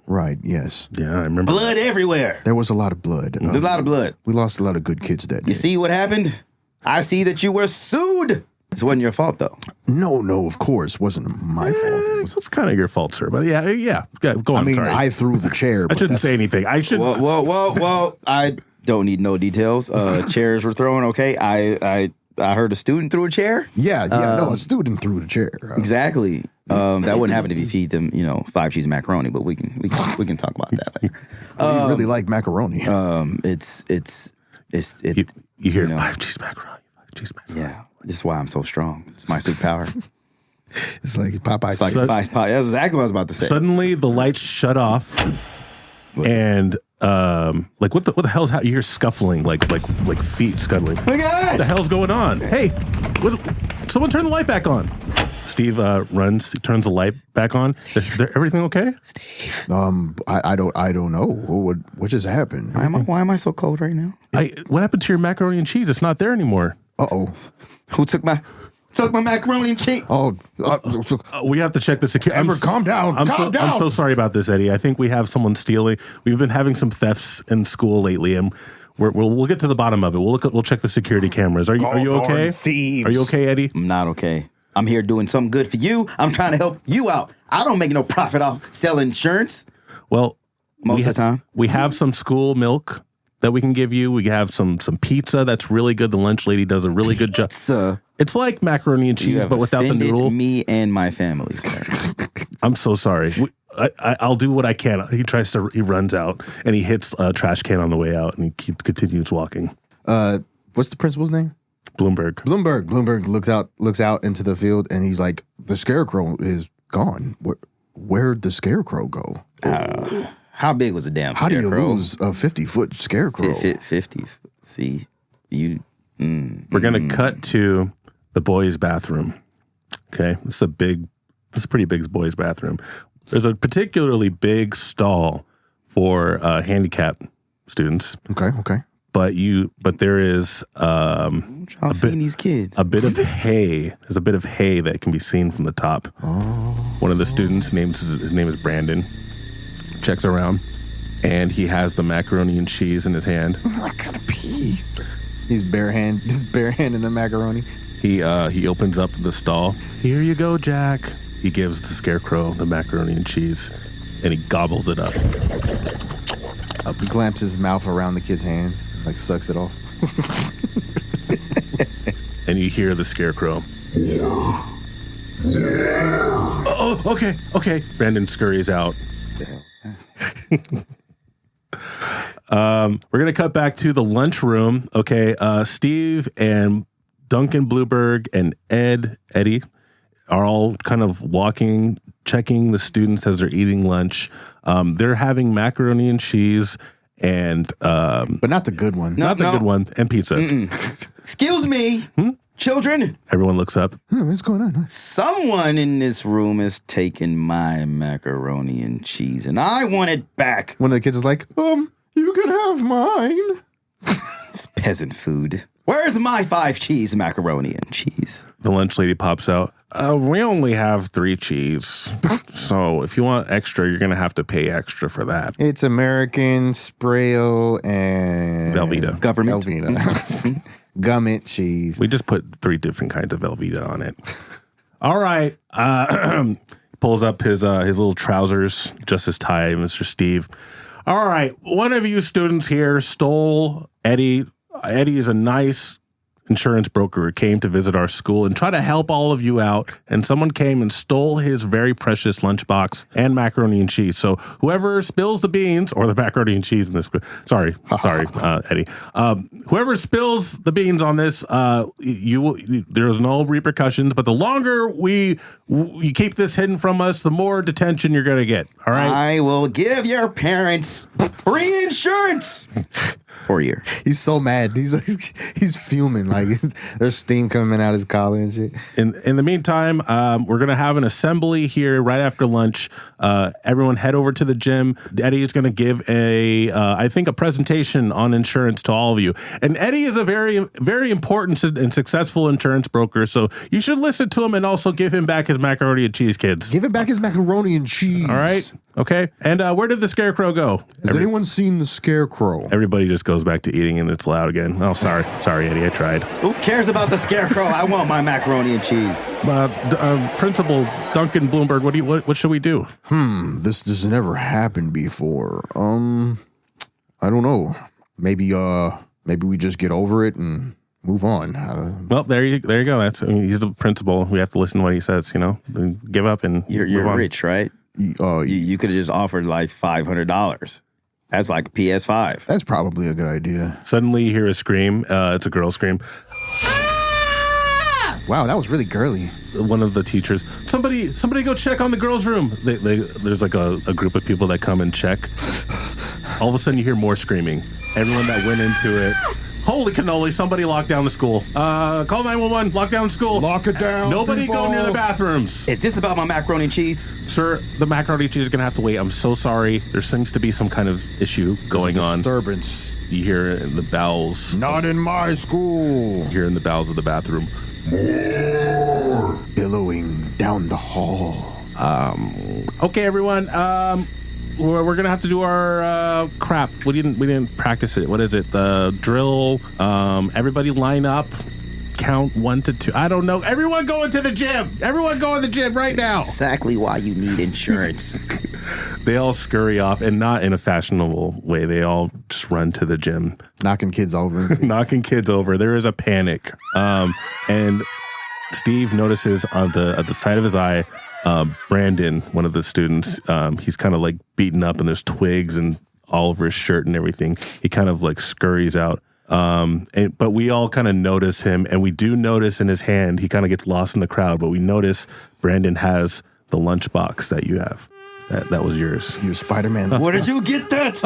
S2: Right. Yes.
S1: Yeah, I remember.
S3: Blood everywhere.
S2: There was a lot of blood.
S3: There's a lot of blood.
S2: We lost a lot of good kids that day.
S3: You see what happened? I see that you were sued. This wasn't your fault, though.
S2: No, of course, wasn't my fault.
S1: It's kind of your fault, sir. But yeah. Go on.
S2: I mean,
S1: sorry.
S2: I threw the chair.
S1: I
S2: But
S1: shouldn't say anything. I should.
S3: Well, I don't need no details. Chairs were thrown. Okay, I heard a student threw a chair.
S2: Yeah. No, a student threw the chair.
S3: Exactly. That wouldn't happen if you feed them, 5 cheese macaroni. But we can talk about that later.
S2: We really like macaroni.
S1: You hear 5 cheese macaroni. 5 cheese macaroni.
S3: Yeah. This is why I'm so strong. It's my superpower.
S2: It's like Popeye.
S3: It's like that's exactly what I was about to say.
S1: Suddenly, the lights shut off, and like what the hell's happening? You hear scuffling, like feet scuttling.
S3: Look at that!
S1: What the hell's going on? Hey, someone turn the light back on. Steve runs, turns the light back on. Is everything okay?
S2: I don't know what just happened.
S3: Why am I so cold right now?
S1: What happened to your macaroni and cheese? It's not there anymore.
S2: Uh-oh.
S3: Who took my macaroni and cheese?
S1: We have to check the security.
S2: Amber, calm down. Calm down.
S1: I'm so sorry about this, Eddie. I think we have someone stealing. We've been having some thefts in school lately, and we'll get to the bottom of it. We'll check the security cameras. Are you okay?
S2: Thieves.
S1: Are you okay, Eddie?
S3: I'm not okay. I'm here doing something good for you. I'm trying to help you out. I don't make no profit off selling insurance.
S1: Well,
S3: Most of the time.
S1: we have some school milk that we can give you. We have some pizza that's really good. The lunch lady does a really good job. It's like macaroni and
S3: You
S1: cheese,
S3: have
S1: but without the
S3: offended
S1: noodle.
S3: me and my family, sir.
S1: I'm so sorry. I'll do what I can. He runs out and he hits a trash can on the way out, and he continues walking.
S2: What's the principal's name?
S1: Bloomberg.
S2: Bloomberg looks out into the field, and he's like, the scarecrow is gone. Where'd the scarecrow go?
S3: How big was the damn
S2: How
S3: scarecrow?
S2: do you lose a 50-foot scarecrow?
S3: 50. See, you.
S1: We're gonna cut to the boys' bathroom. Okay, this is a pretty big boys' bathroom. There's a particularly big stall for handicapped students.
S2: Okay.
S1: But there is
S3: Trying to feed these kids.
S1: a bit of hay. There's a bit of hay that can be seen from the top. One of the students, his name is Brandon, checks around, and he has the macaroni and cheese in his hand.
S2: I gotta pee. He's barehanding the macaroni.
S1: He opens up the stall. Here you go, Jack. He gives the scarecrow the macaroni and cheese, and he gobbles it up.
S2: He clamps his mouth around the kid's hands, like sucks it off.
S1: And you hear the scarecrow. Oh, okay. Brandon scurries out. We're gonna cut back to the lunchroom. Okay, Steve and Duncan Blueberg and Eddie are all kind of walking, checking the students as they're eating lunch. They're having macaroni and cheese and
S2: But not the good one.
S1: not the good one, and pizza.
S3: Excuse me, children.
S1: Everyone looks up.
S2: What's going on?
S3: Someone in this room has taken my macaroni and cheese, and I want it back.
S2: One of the kids is like, you can have mine.
S3: It's peasant food. Where's my 5 cheese macaroni and cheese?
S1: The lunch lady pops out. We only have 3 cheese. So if you want extra, you're going to have to pay extra for that.
S2: It's American, Sprayo, and
S1: Velveeta.
S3: Government.
S2: Velveeta. Gummit cheese.
S1: We just put 3 different kinds of Velveeta on it. All right. Pulls up his little trousers, just his tie, Mr. Steve. All right. One of you students here stole Eddie. Eddie is a nice insurance broker who came to visit our school and try to help all of you out. And someone came and stole his very precious lunchbox and macaroni and cheese. So whoever spills the beans or the macaroni and cheese in this, sorry, Eddie. Whoever spills the beans on this, there's no repercussions. But the longer you keep this hidden from us, the more detention you're going to get. All right.
S3: I will give your parents free insurance for a year.
S2: He's so mad. He's fuming. Like there's steam coming out his collar and shit.
S1: In the meantime, we're gonna have an assembly here right after lunch. Everyone head over to the gym. Eddie is gonna give I think a presentation on insurance to all of you. And Eddie is a very, very important and successful insurance broker, so you should listen to him and also give him back his macaroni and cheese, kids.
S2: Give him back his macaroni and cheese.
S1: All right. Okay. And where did the scarecrow go?
S2: Has anyone seen the scarecrow?
S1: Everybody just goes back to eating and it's loud again. Oh, sorry, Eddie, I tried.
S3: Who cares about the scarecrow? I want my macaroni and cheese.
S1: Principal Duncan Bloomberg, what should we do?
S2: This has never happened before. I don't know. Maybe we just get over it and move on.
S1: Well, there you go. He's the principal. We have to listen to what he says. Give up and
S3: you're rich, right? You could have just offered like $500. That's like PS5.
S2: That's probably a good idea.
S1: Suddenly you hear a scream. It's a girl scream.
S2: Wow, that was really girly.
S1: One of the teachers, somebody go check on the girls' room. There's like a group of people that come and check. All of a sudden you hear more screaming. Everyone that went into it. Holy cannoli, somebody locked down the school. Call 911, lock down the school.
S2: Lock it down.
S1: Nobody
S2: people.
S1: go near the bathrooms.
S3: Is this about my macaroni and cheese?
S1: Sir, the macaroni and cheese is going to have to wait. I'm so sorry. There seems to be some kind of issue going on.
S2: Disturbance.
S1: You hear it in the bowels.
S2: Not in my school.
S1: You hear in the bowels of the bathroom.
S2: More. Billowing down the hall.
S1: Okay, everyone. We're gonna have to do our crap. We didn't practice it. What is it? The drill. Everybody line up. Count 1 to 2. I don't know. Everyone go into the gym. Everyone go in the gym right now.
S3: Exactly why you need insurance.
S1: They all scurry off, and not in a fashionable way. They all just run to the gym,
S2: knocking kids over.
S1: Knocking kids over. There is a panic, and Steve notices on the side of his eye. Brandon, one of the students, he's kind of like beaten up and there's twigs and all over his shirt and everything. He kind of like scurries out. But we all kind of notice him, and we do notice in his hand, he kind of gets lost in the crowd, but we notice Brandon has the lunchbox that you have. That was yours.
S2: You Spider-Man.
S3: Where did you get that?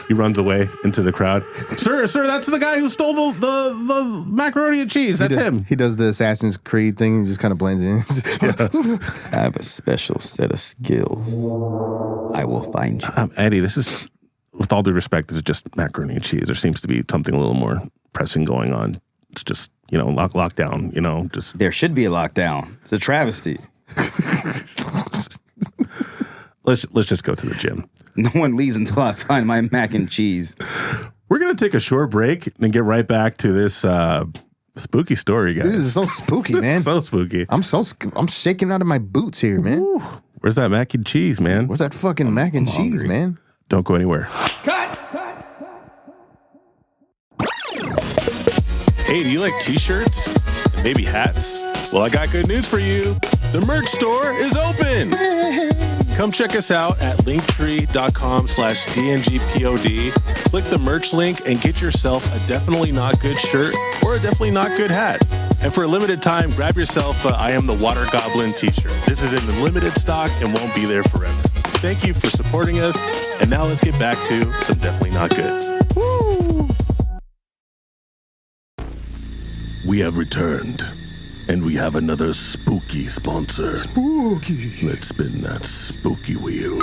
S1: He runs away into the crowd. Sir, that's the guy who stole the macaroni and cheese. That's him.
S2: He does the Assassin's Creed thing and just kind of blends in.
S3: I have a special set of skills. I will find you.
S1: Eddie, this is, with all due respect, this is just macaroni and cheese. There seems to be something a little more pressing going on. It's just, lockdown, just.
S3: There should be a lockdown. It's a travesty.
S1: Let's just go to the gym.
S3: No one leaves until I find my mac and cheese.
S1: We're going to take a short break and get right back to this spooky story, guys.
S2: This is so spooky, man.
S1: So spooky.
S2: I'm shaking out of my boots here, man.
S1: Ooh, where's that mac and cheese, man?
S2: Where's that fucking mac and cheese,
S3: hungry.
S2: man?
S1: Don't go anywhere.
S2: Cut!
S1: Hey, do you like t-shirts? And maybe hats? Well, I got good news for you. The merch store is open. Come check us out at linktree.com/DNGPOD. Click the merch link and get yourself a Definitely Not Good shirt or a Definitely Not Good hat. And for a limited time, grab yourself a I Am the Water Goblin t-shirt. This is in limited stock and won't be there forever. Thank you for supporting us. And now let's get back to some Definitely Not Good. Woo! We have returned. And we have another spooky sponsor.
S2: Spooky.
S1: Let's spin that spooky wheel.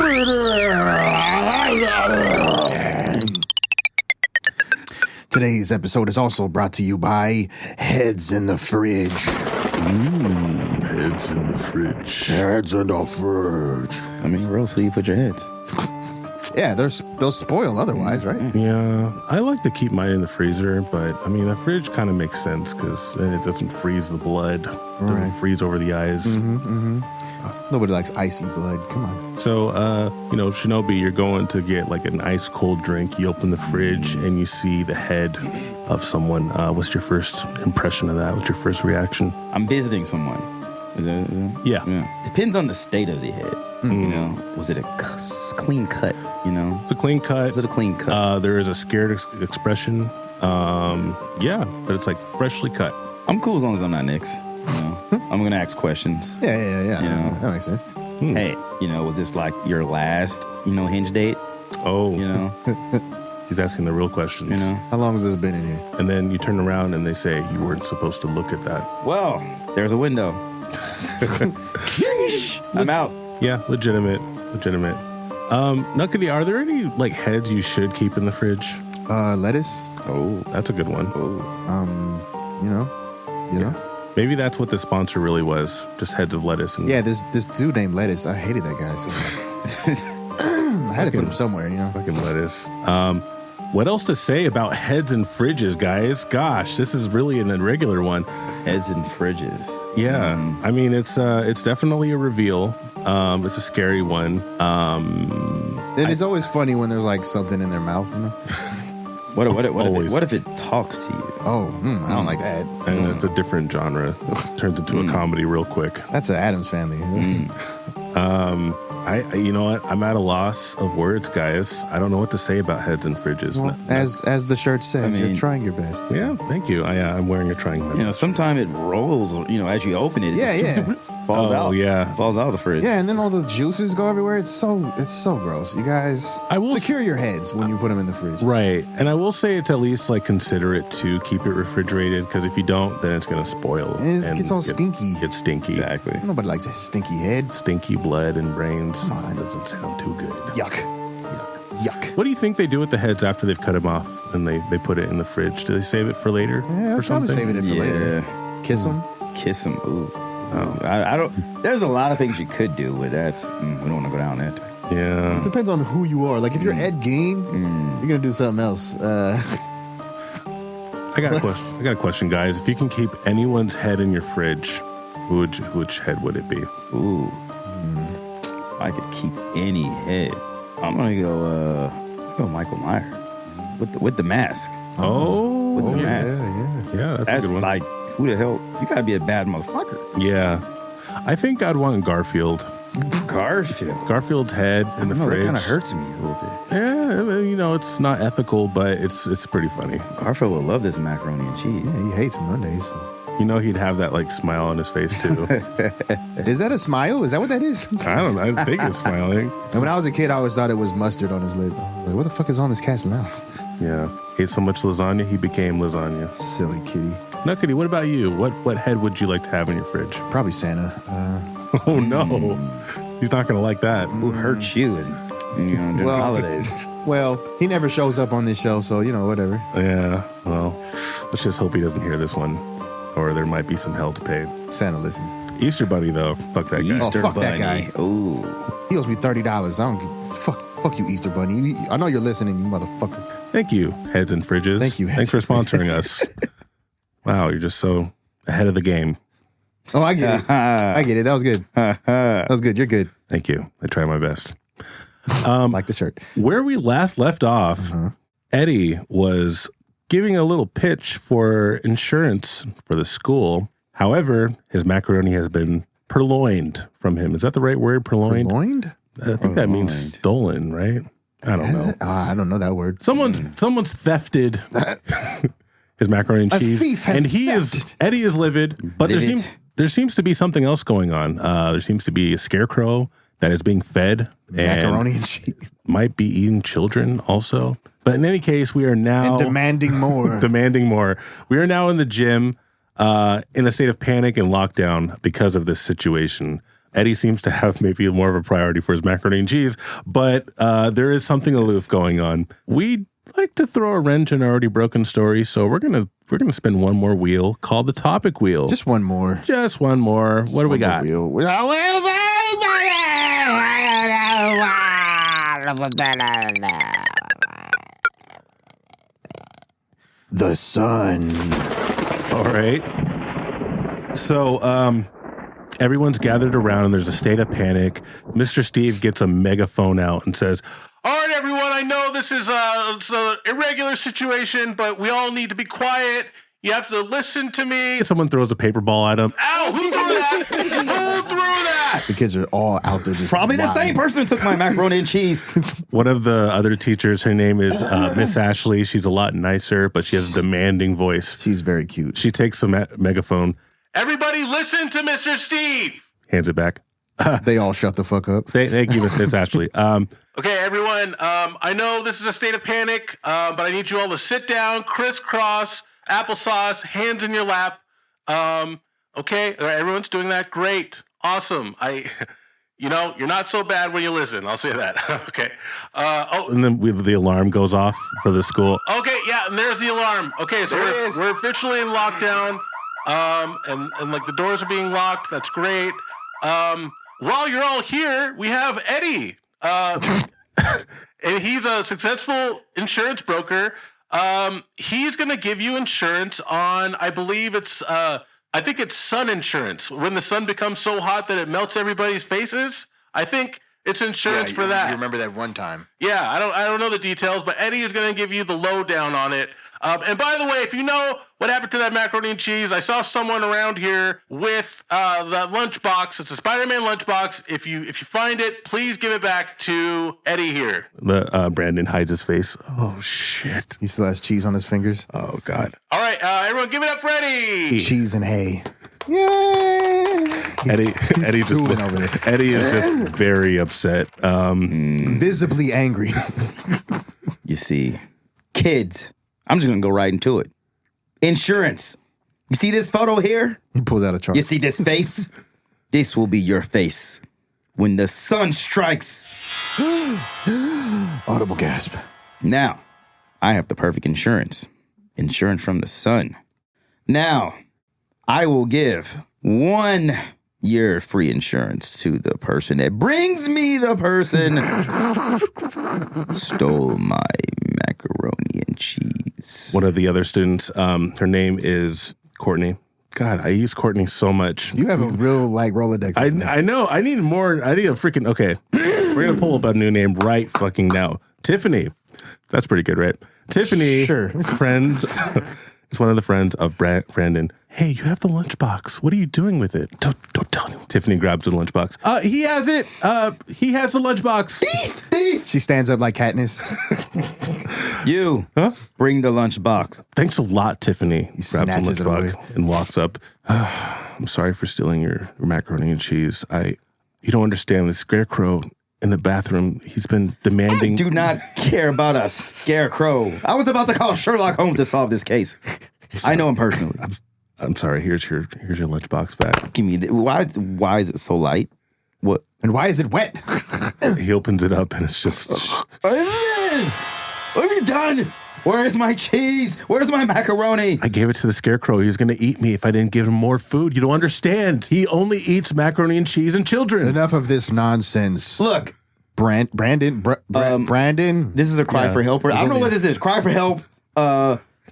S2: Today's episode is also brought to you by Heads in the Fridge.
S1: Heads in the fridge.
S2: Heads in the fridge.
S3: I mean, where else do you put your heads?
S2: Yeah, they'll spoil otherwise, right?
S1: Yeah, I like to keep mine in the freezer, but I mean, the fridge kind of makes sense because then it doesn't freeze the blood. Doesn't freeze over the eyes.
S2: Nobody likes icy blood. Come on.
S1: So, Shinobi, you're going to get like an ice cold drink. You open the fridge and you see the head of someone. What's your first impression of that? What's your first reaction?
S3: I'm visiting someone. Is that?
S1: Yeah.
S3: Depends on the state of the head. Was it a clean cut?
S1: It's a clean cut.
S3: Was it a clean cut?
S1: There is a scared expression. But it's like freshly cut.
S3: I'm cool as long as I'm not Nyx. I'm gonna ask questions.
S2: Yeah. That makes sense.
S3: Hey, was this like your last, hinge date?
S1: Oh, He's asking the real questions.
S3: You know.
S2: How long has this been in here?
S1: And then you turn around and they say you weren't supposed to look at that.
S3: Well, there's a window. I'm out.
S1: Yeah, legitimate. Nuqady, are there any like heads you should keep in the fridge?
S2: Lettuce.
S1: Oh, that's a good one.
S2: You know.
S1: Maybe that's what the sponsor really was. Just heads of lettuce. And
S2: Yeah, this dude named Lettuce. I hated that guy. So I had to put him somewhere, you know.
S1: fucking lettuce. What else to say about heads and fridges, guys? Gosh, this is really an irregular one.
S3: Heads and fridges.
S1: Yeah, I mean it's definitely a reveal. It's a scary one.
S2: And it's always funny when there's like something in their mouth. You know?
S3: What if it talks to you?
S2: Oh, I don't like that.
S1: And it's a different genre. Turns into a comedy real quick.
S2: That's an Addams Family.
S1: You know what? I'm at a loss of words, guys. I don't know what to say about heads and fridges.
S2: Well, as the shirt says, you're trying your best.
S1: Yeah, thank you. I'm wearing a trying my best.
S3: Sometimes it rolls, as you open it. Falls out.
S1: Yeah.
S3: Falls out of the fridge.
S2: Yeah, and then all the juices go everywhere. It's so gross. You guys, secure your heads when you put them in the fridge.
S1: Right. And I will say it's at least like considerate to keep it refrigerated, because if you don't, then it's going to spoil.
S2: And it gets all stinky.
S1: It's stinky.
S3: Exactly.
S2: Nobody likes a stinky head.
S1: Stinky blood and brains.
S2: Come on.
S1: Doesn't sound too good.
S2: Yuck.
S1: What do you think they do with the heads after they've cut them off and they put it in the fridge? Do they save it for later?
S2: Yeah,
S1: or
S2: probably
S1: something?
S2: saving it for later. Kiss them.
S3: Kiss them. Ooh. I don't. There's a lot of things you could do, but that's we don't want to go down that.
S1: Yeah.
S2: Depends on who you are. Like if you're Ed Gein, you're gonna do something else.
S1: I got a question. I got a question, guys. If you can keep anyone's head in your fridge, which head would it be?
S3: Ooh. If I could keep any head, I'm gonna go Michael Myers with the mask.
S1: Oh,
S3: With the
S1: yeah,
S3: mask.
S1: yeah. That's a
S3: That's
S1: good one.
S3: like, who the hell? You gotta be a bad motherfucker.
S1: Yeah, I think I'd want Garfield. Garfield's head in the fridge.
S3: That kind of hurts me a little bit.
S1: Yeah, it's not ethical, but it's pretty funny.
S3: Garfield would love this macaroni and cheese.
S2: Yeah, he hates Mondays.
S1: He'd have that like smile on his face too.
S2: Is that a smile? Is that what that is?
S1: I don't know. I think it's smiling.
S2: And when I was a kid, I always thought it was mustard on his lip. Like, what the fuck is on this cat's mouth?
S1: Yeah, he ate so much lasagna, he became lasagna.
S2: Silly kitty.
S1: Nuqady, what about you? What head would you like to have in your fridge?
S2: Probably Santa.
S1: Oh no, he's not gonna like that.
S3: Who hurts you during the holidays?
S2: Well, he never shows up on this show, so whatever.
S1: Yeah, well, let's just hope he doesn't hear this one, or there might be some hell to pay.
S2: Santa listens.
S1: Easter Bunny, though, fuck that guy.
S2: Oh, fuck that guy.
S3: Ooh.
S2: He owes me $30. I don't give fuck you, Easter Bunny. I know you're listening, you motherfucker.
S1: Thank you, Heads and Fridges.
S2: Thank you,
S1: Thanks for sponsoring us. Wow, you're just so ahead of the game.
S2: Oh, I get it. I get it. That was good. That was good. You're good.
S1: Thank you. I try my best.
S2: Like the shirt.
S1: Where we last left off, Eddie was giving a little pitch for insurance for the school. However, his macaroni has been purloined from him. Is that the right word? Purloined?
S2: Purloined?
S1: I think that means stolen, right? I don't know.
S2: I don't know that word.
S1: Someone's thefted his macaroni and cheese.
S2: A thief has
S1: Eddie is livid, but there seems to be something else going on. There seems to be a scarecrow that is being fed
S2: Macaroni and cheese.
S1: Might be eating children also. But in any case, we are now
S2: And demanding more.
S1: demanding more. We are now in the gym in a state of panic and lockdown because of this situation. Eddie seems to have maybe more of a priority for his macaroni and cheese, but there is something aloof going on. We like to throw a wrench in an already broken story, so we're gonna spin one more wheel called the topic wheel.
S2: Just one more.
S1: Just one more. What do we got?
S2: The sun.
S1: All right. So, everyone's gathered around and there's a state of panic. Mr. Steve gets a megaphone out and says, "All right, everyone, I know this is it's an irregular situation, but we all need to be quiet. You have to listen to me." Someone throws a paper ball at him. Ow, who threw that? Who threw that?
S2: The kids are all out there just
S3: Probably the
S2: lying.
S3: same person who took my macaroni and cheese.
S1: One of the other teachers, her name is Miss Ashley. She's a lot nicer, but she has a demanding voice.
S2: She's very cute.
S1: She takes the megaphone. "Everybody listen to Mr. Steve." Hands it back.
S2: They all shut the fuck up.
S1: Thank you, Miss Ashley. Okay, everyone. I know this is a state of panic, but I need you all to sit down, crisscross, applesauce, hands in your lap. Okay, all right, everyone's doing that. Great, awesome. You're not so bad when you listen. I'll say that. Okay. And then the alarm goes off for the school. Okay, yeah, and there's the alarm. Okay, so we're officially in lockdown. And like the doors are being locked. That's great. While you're all here, we have Eddie. And he's a successful insurance broker. He's going to give you insurance on, I think it's sun insurance. When the sun becomes so hot that it melts everybody's faces, I think it's insurance for that.
S2: You remember that one time?
S1: Yeah, I don't know the details, but Eddie is going to give you the lowdown on it. And by the way, if you know what happened to that macaroni and cheese, I saw someone around here with that lunchbox. It's a Spider-Man lunchbox. If you find it, please give it back to Eddie here. Brandon hides his face. Oh shit!
S2: He still has cheese on his fingers.
S1: Oh god! All right, everyone, give it up for Eddie.
S2: Cheese and hay. Yay!
S1: Eddie is just very upset.
S2: Visibly angry.
S3: You see, kids, I'm just going to go right into it. Insurance. You see this photo here?
S2: He pulled out a chart.
S3: You see this face? This will be your face when the sun strikes.
S2: Audible gasp.
S3: Now, I have the perfect insurance. Insurance from the sun. Now, I will give 1 year free insurance to the person that brings me the person stole my macaroni and cheese.
S1: One of the other students, her name is Courtney. God, I use Courtney so much.
S2: You have a real Rolodex.
S1: I know. I need more. I need a freaking. Okay, we're gonna pull up a new name right fucking now. Tiffany. That's pretty good, right? Tiffany.
S2: Sure.
S1: Friends. It's one of the friends of Brandon. Hey, you have the lunchbox. What are you doing with it? Don't tell anyone. Tiffany grabs the lunchbox. He has it. He has the lunchbox.
S3: Thief!
S2: She stands up like Katniss.
S3: You bring the lunchbox.
S1: Thanks a lot, Tiffany.
S2: He
S1: grabs the
S2: snatches it away.
S1: lunchbox and walks up. I'm sorry for stealing your macaroni and cheese. You don't understand. The scarecrow in the bathroom, he's been demanding.
S3: I do not care about a scarecrow. I was about to call Sherlock Holmes to solve this case. I know him personally.
S1: I'm sorry. Here's your lunchbox back.
S3: Give me why is it so light? What?
S2: And why is it wet?
S1: He opens it up and it's just.
S3: What have you done? Where's my cheese? Where's my macaroni?
S1: I gave it to the scarecrow. He was going to eat me if I didn't give him more food. You don't understand. He only eats macaroni and cheese and children.
S2: Enough of this nonsense.
S3: Look,
S2: Brandon.
S3: this is a cry for help. I don't know what this is. Cry for help.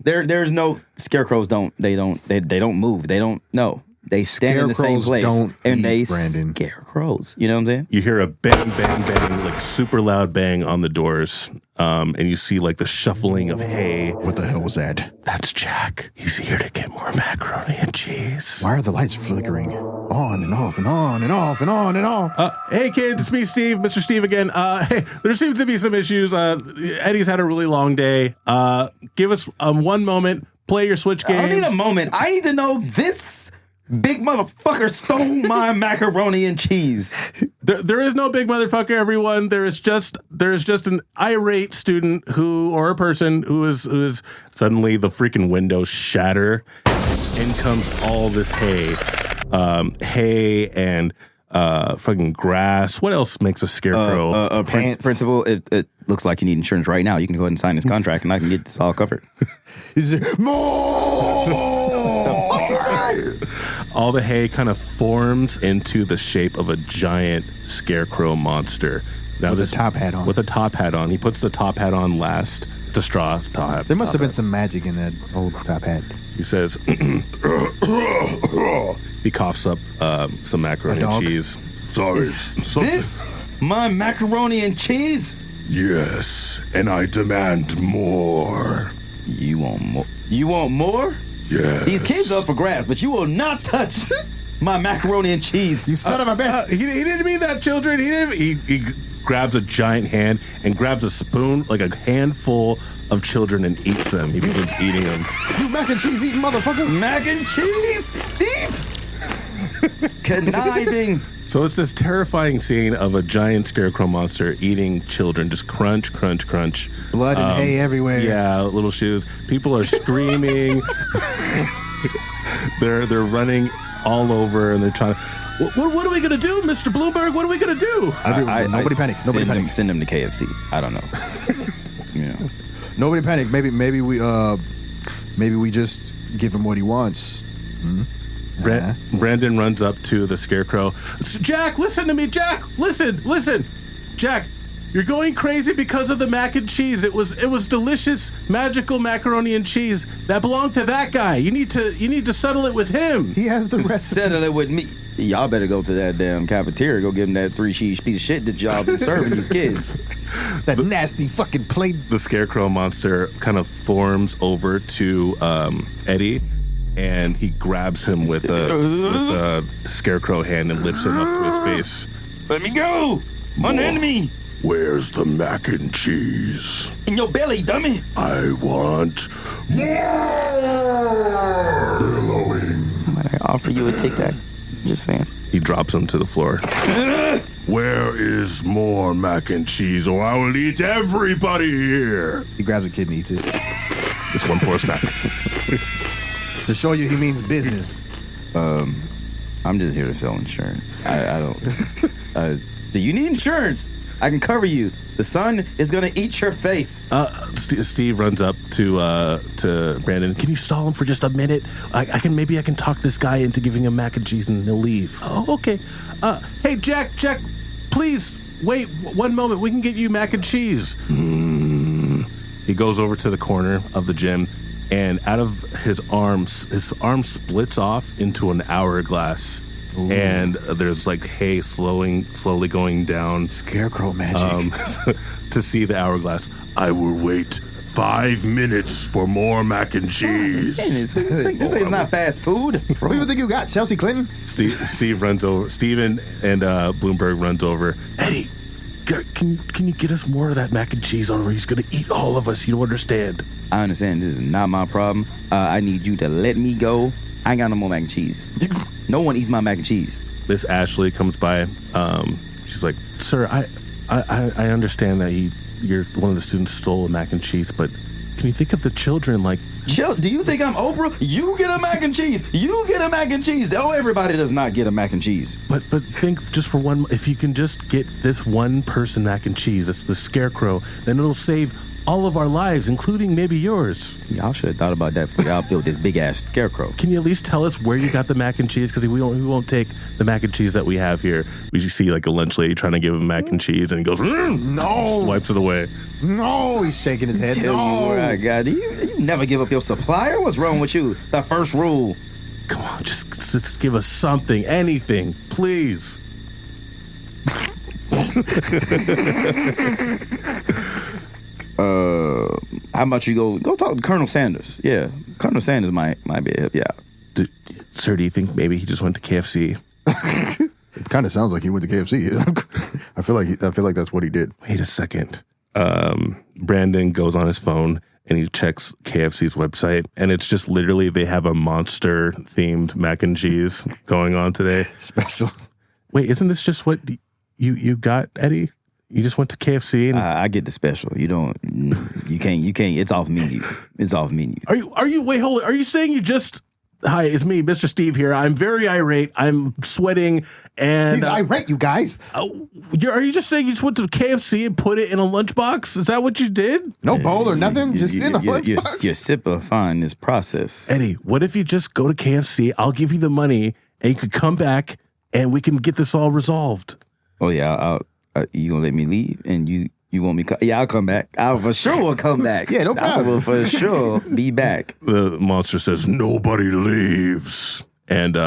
S3: There's no scarecrows. Don't move. They don't. No. They stand in the same place. And they scarecrows. You know what I'm saying?
S1: You hear a bang, bang, bang, like super loud bang on the doors. And you see like the shuffling of hay.
S2: What the hell was that?
S1: That's Jack. He's here to get more macaroni and cheese.
S2: Why are the lights flickering? On and off and on and off and on and off.
S1: Hey kids, it's me, Steve, Mr. Steve again. Hey, there seems to be some issues. Eddie's had a really long day. Give us 1 moment. Play your Switch games.
S3: I don't need a moment. I need to know this big motherfucker stole my macaroni and cheese.
S1: There is no big motherfucker, everyone. There is just an irate student or a person who is suddenly the freaking windows shatter. In comes all this hay and fucking grass. What else makes a scarecrow?
S3: Principal, it looks like you need insurance right now. You can go ahead and sign this contract, and I can get this all covered.
S2: More!
S1: All the hay kind of forms into the shape of a giant scarecrow monster. Now
S2: with a top hat on.
S1: With a top hat on. He puts the top hat on last. It's a straw top hat.
S2: There must have been some magic in that old top hat.
S1: He says, he coughs up some macaroni and cheese. Sorry.
S3: This my macaroni and cheese?
S1: Yes, and I demand more.
S3: You want more? You want more?
S1: Yes.
S3: These kids are up for grabs, but you will not touch my macaroni and cheese.
S2: You son of a bitch.
S1: He didn't mean that, children. He grabs a giant hand and grabs a spoon, like a handful of children, and eats them. He begins eating them.
S2: You mac and cheese eating motherfucker.
S3: Mac and cheese? Thief! Conniving.
S1: So it's this terrifying scene of a giant scarecrow monster eating children. Just crunch, crunch, crunch.
S2: Blood and hay everywhere.
S1: Yeah, little shoes. People are screaming. They're running all over, and they're trying to... What are we going to do, Mr. Bloomberg? What are we going to do?
S2: Nobody panic. Nobody panic.
S3: Send him to KFC. I don't know.
S2: Nobody panic. Maybe we just give him what he wants.
S1: Brandon runs up to the scarecrow. Jack, listen to me, Jack. Listen. Jack, you're going crazy because of the mac and cheese. It was delicious, magical macaroni and cheese that belonged to that guy. You need to settle it with him.
S2: He has the recipe.
S3: Settle it with me. Y'all better go to that damn cafeteria. Go give him that 3-cheese piece of shit that y'all been serving these kids.
S2: That nasty fucking plate.
S1: The scarecrow monster kind of forms over to Eddie, and he grabs him with a scarecrow hand and lifts him up to his face.
S3: Let me go! Unhand me!
S1: Where's the mac and cheese?
S3: In your belly, dummy!
S1: I want more! Billowing.
S3: Might I offer you a Tic Tac? Just saying.
S1: He drops him to the floor. Where is more mac and cheese, or I will eat everybody here?
S2: He grabs a kid and eats it.
S1: It's one for a snack.
S2: To show you he means business.
S3: I'm just here to sell insurance. I don't... do you need insurance? I can cover you. The sun is gonna eat your face.
S1: Steve runs up to Brandon. Can you stall him for just a minute? I can talk this guy into giving him mac and cheese and he'll leave. Oh, okay. Hey, Jack, please wait 1 moment. We can get you mac and cheese. He goes over to the corner of the gym, and out of his arm splits off into an hourglass. Ooh. And there's like hay slowly going down.
S2: Scarecrow magic.
S1: To see the hourglass. I will wait 5 minutes for more mac and cheese.
S3: This is not fast food.
S2: What do you think you got, Chelsea Clinton?
S1: Steve runs over. Steven and Bloomberg runs over. Eddie, can you get us more of that mac and cheese over? He's going to eat all of us. You don't understand.
S3: I understand. This is not my problem. I need you to let me go. I ain't got no more mac and cheese. No one eats my mac and cheese.
S1: Miss Ashley comes by. She's like, "Sir, I understand that you're one of the students stole a mac and cheese, but can you think of the children? Like,
S3: do you think I'm Oprah? You get a mac and cheese. You get a mac and cheese. Oh, everybody does not get a mac and cheese.
S1: But think just for one. If you can just get this one person mac and cheese, it's the scarecrow, then it'll save all of our lives, including maybe yours."
S3: Y'all should have thought about that before y'all built this big ass scarecrow.
S1: Can you at least tell us where you got the mac and cheese? Because we won't take the mac and cheese that we have here. We see like a lunch lady trying to give him mac and cheese, and he goes,
S2: "No!"
S1: Wipes it away.
S2: No, he's shaking his head.
S3: Tell you where I got it. You never give up your supplier. What's wrong with you? The first rule.
S1: Come on, just give us something, anything, please.
S3: How about you go talk to Colonel Sanders? Yeah, Colonel Sanders might be a help you out.
S1: Sir, do you think maybe he just went to KFC?
S2: It kind of sounds like he went to KFC. I feel like that's what he did.
S1: Wait a second. Brandon goes on his phone and he checks KFC's website, and it's just literally they have a monster themed mac and cheese going on today.
S2: Special.
S1: Wait, isn't this just what you got, Eddie? You just went to KFC and
S3: I get the special. You can't. It's off menu. It's off menu.
S1: Are you? Wait, hold it. Are you saying you just? Hi, it's me, Mr. Steve here. I'm very irate. I'm sweating, and
S2: he's irate. You guys.
S1: Are you just saying you just went to KFC and put it in a lunchbox? Is that what you did?
S2: No bowl or nothing. Just in a lunchbox.
S3: You're simplifying this process.
S1: Eddie, what if you just go to KFC? I'll give you the money, and you could come back, and we can get this all resolved.
S3: Oh yeah, you gonna let me leave, and you want me? Yeah, I'll come back. I for sure will come back.
S2: Yeah, no problem.
S3: I will for sure be back.
S1: The monster says nobody leaves, and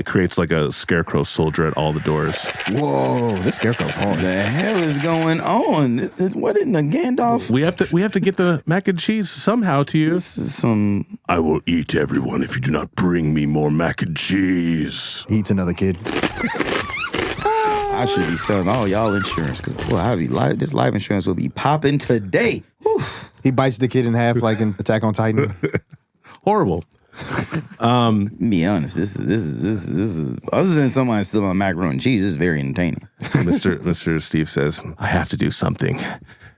S1: creates like a scarecrow soldier at all the doors.
S2: Whoa, this scarecrow's hard.
S3: The hell is going on? What in the Gandalf?
S1: We have to get the mac and cheese somehow to you.
S3: This is some.
S1: I will eat everyone if you do not bring me more mac and cheese.
S2: He eats another kid.
S3: I should be selling all y'all insurance because this life insurance will be popping today. Whew.
S2: He bites the kid in half like in Attack on Titan.
S1: Horrible.
S3: Be honest, this is other than somebody still on macaroni and cheese, this is very entertaining.
S1: Mr. Steve says, I have to do something.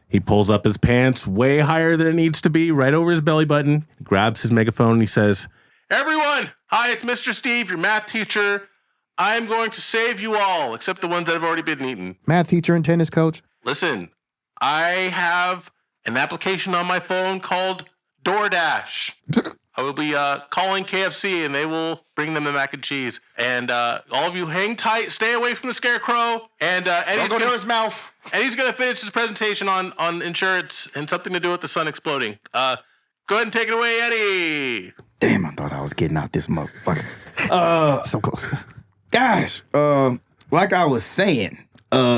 S1: He pulls up his pants way higher than it needs to be, right over his belly button, grabs his megaphone, and he says, everyone, hi, it's Mr. Steve, your math teacher. I'm going to save you all, except the ones that have already been eaten.
S2: Math teacher and tennis coach.
S1: Listen, I have an application on my phone called DoorDash. I will be calling KFC, and they will bring them the mac and cheese. And all of you hang tight, stay away from the scarecrow. And Eddie's
S2: Don't go near his mouth.
S1: Eddie's going to finish his presentation on insurance and something to do with the sun exploding. Go ahead and take it away, Eddie.
S3: Damn, I thought I was getting out this motherfucker.
S2: So close.
S3: Guys, like I was saying,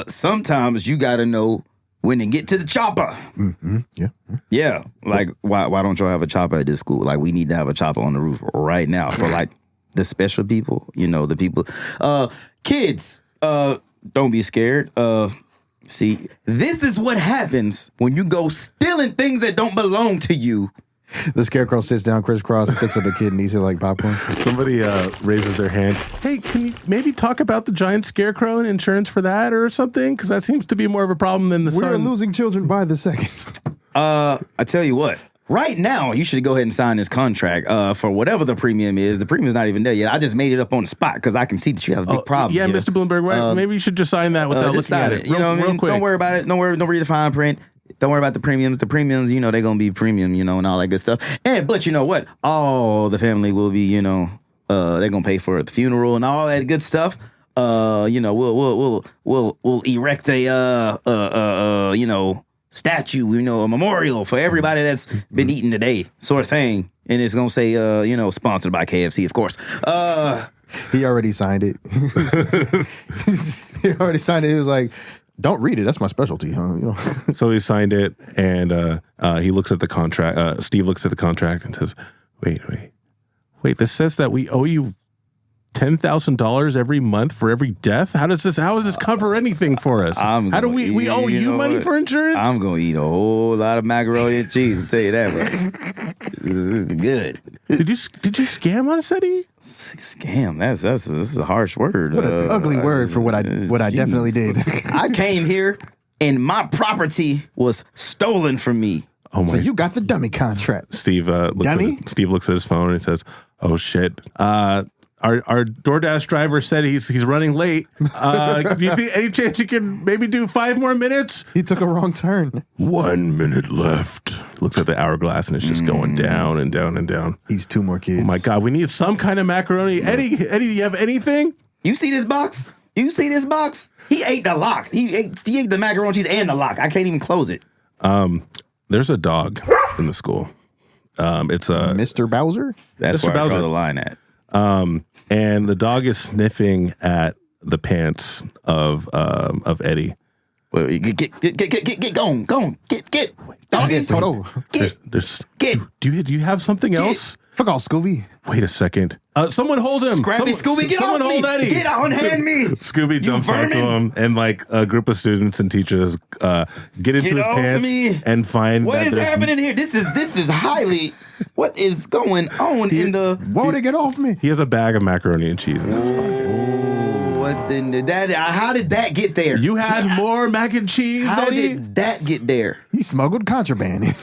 S3: sometimes you got to know when to get to the chopper.
S2: Mm-hmm. Yeah.
S3: Yeah, like why don't y'all have a chopper at this school? Like we need to have a chopper on the roof right now for like the special people, the people. Kids, don't be scared. See, this is what happens when you go stealing things that don't belong to you.
S2: The scarecrow sits down crisscross, picks up a kid and eats it like popcorn.
S1: Somebody raises their hand. Hey, can you maybe talk about the giant scarecrow and insurance for that or something? Because that seems to be more of a problem than the sun.
S2: We're losing children by the second.
S3: I tell you what. Right now, you should go ahead and sign this contract for whatever the premium is. The premium's not even there yet. I just made it up on the spot because I can see that you have a big problem.
S1: Yeah,
S3: here.
S1: Mr. Bloomberg, maybe you should just sign that without looking at it. Real quick.
S3: Don't worry about it. Don't read the fine print. Don't worry about the premiums. The premiums, they're going to be premium, and all that good stuff. But you know what? All the family will be, they're going to pay for the funeral and all that good stuff. We'll erect a statue, a memorial for everybody that's been eaten today, sort of thing. And it's going to say, sponsored by KFC, of course.
S2: He already signed it. He already signed it. He was like, don't read it. That's my specialty, huh?
S1: So he signed it, and he looks at the contract. Steve looks at the contract and says, wait. This says that we owe you $10,000 every month for every death? How does this cover anything for us? How do we owe you money for insurance?
S3: I'm going to eat a whole lot of macaroni and cheese, I'll tell you that, bro. This is good.
S1: Did you scam us, Eddie?
S3: Scam? That's a harsh word.
S2: What an ugly word for what I definitely did.
S3: I came here and my property was stolen from me.
S1: Oh my!
S2: So you got the dummy contract.
S1: Steve looks at his phone and says, "Oh shit! Our DoorDash driver said he's running late. Do you think any chance you can maybe do 5 more minutes?"
S2: He took a wrong turn.
S1: 1 minute left. Looks at the hourglass and it's just going down and down and down.
S2: He's 2 more kids.
S1: Oh my God, we need some kind of macaroni. Eddie, do you have anything?
S3: You see this box? He ate the lock. He ate the macaroni and cheese and the lock. I can't even close it.
S1: There's a dog in the school. It's a
S2: Mr. Bowser.
S3: That's
S1: Mr.
S3: where
S1: Bowser.
S3: I draw the line at.
S1: And the dog is sniffing at the pants of Eddie.
S3: Well, get going, get. Dog,
S2: Get Toto.
S3: Get.
S1: Do you have something else?
S2: Fuck off, Scooby.
S1: Wait a second. Someone hold him.
S3: Scrappy Scooby, get
S1: someone
S3: off
S1: hold
S3: me.
S1: Eddie.
S3: Get unhand me.
S1: Scooby jumps onto him, and like a group of students and teachers get into his
S3: off
S1: pants
S3: me.
S1: and find
S3: What is happening here? This is highly. What is going on in the?
S2: Why would they get off me?
S1: He has a bag of macaroni and cheese in his pocket.
S3: What the? How did that get there?
S1: You had more mac and cheese,
S3: How
S1: Eddie?
S3: did that get there?
S2: He smuggled contraband in.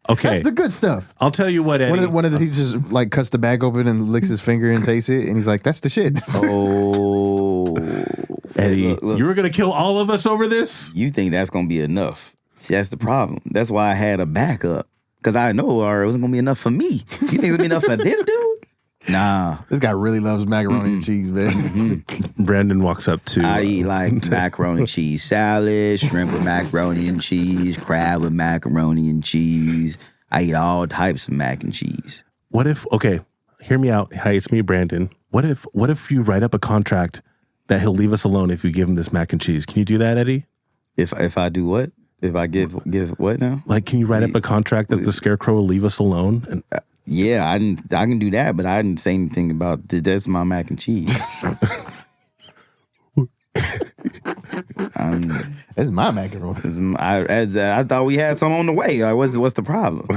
S1: Okay.
S2: That's the good stuff.
S1: I'll tell you what, Eddie.
S2: One of the teachers like cuts the bag open and licks his finger and tastes it, and he's like, "That's the shit."
S3: Oh,
S1: Eddie,
S3: look.
S1: you were going to kill all of us over this?
S3: You think that's gonna be enough? See, that's the problem. That's why I had a backup, because I know it wasn't gonna be enough for me. You think it'll be enough for this dude? Nah.
S2: This guy really loves macaroni and cheese, man.
S1: Brandon walks up to...
S3: I eat like macaroni and cheese salad, shrimp with macaroni and cheese, crab with macaroni and cheese. I eat all types of mac and cheese.
S1: What if... Okay, hear me out. Hi, it's me, Brandon. What if you write up a contract that he'll leave us alone if you give him this mac and cheese? Can you do that, Eddie?
S3: If I do what? If I give what now?
S1: Like, can you write up a contract that the scarecrow will leave us alone? And
S3: Yeah, I can do that, but I didn't say anything about that's my mac and cheese.
S2: That's my macaroni.
S3: I thought we had some on the way. Like, what's the problem?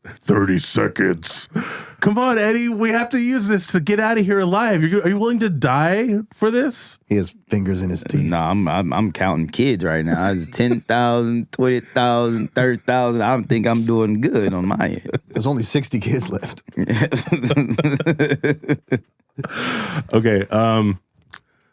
S1: $30 30 seconds. Come on, Eddie. We have to use this to get out of here alive. Are you willing to die for this?
S2: He has fingers in his teeth.
S3: No, I'm counting kids right now. It's 10,000, 20,000, 30,000. I think I'm doing good on my end.
S2: There's only 60 kids left.
S1: Okay.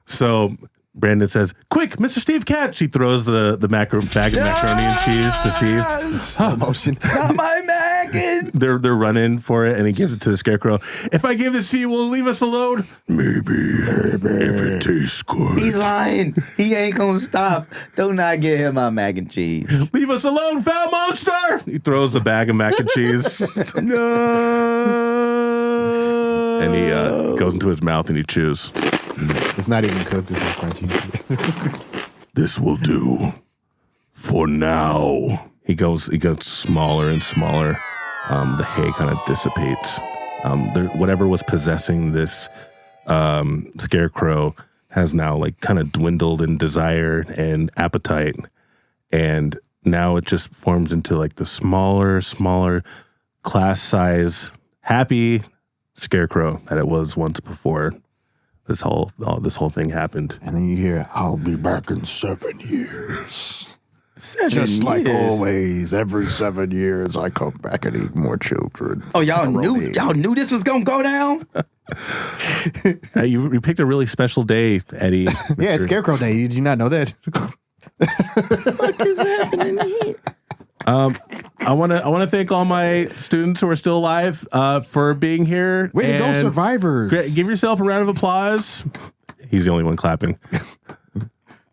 S1: So Brandon says, "Quick, Mr. Steve, catch!" She throws the bag of macaroni and cheese to Steve.
S2: Slow motion.
S3: Not my mac and
S1: They're running for it, and he gives it to the Scarecrow. "If I give this to you, will it leave us alone?" Maybe. If it tastes good.
S3: He's lying. He ain't gonna stop. Do not give him my mac and cheese.
S1: "Leave us alone, foul monster!" He throws the bag of mac and cheese. No. And he goes into his mouth and he chews.
S2: It's not even cooked. It's not crunchy.
S1: "This will do for now." He goes smaller and smaller. The hay kind of dissipates. Whatever was possessing this Scarecrow has now like kind of dwindled in desire and appetite, and now it just forms into like the smaller class size happy Scarecrow that it was once before this whole thing happened.
S2: And then you hear, "I'll be back in 7 years."
S3: 7
S2: Just like
S3: years.
S2: always, every 7 years, I come back and eat more children.
S3: Oh, y'all knew this was gonna go down?
S1: You picked a really special day, Eddie.
S2: Yeah, it's Scarecrow Day. Did you not know that?
S3: What is happening here?
S1: I want to thank all my students who are still alive for being here.
S2: Way to go,
S1: And
S2: survivors.
S1: Give yourself a round of applause. He's the only one clapping.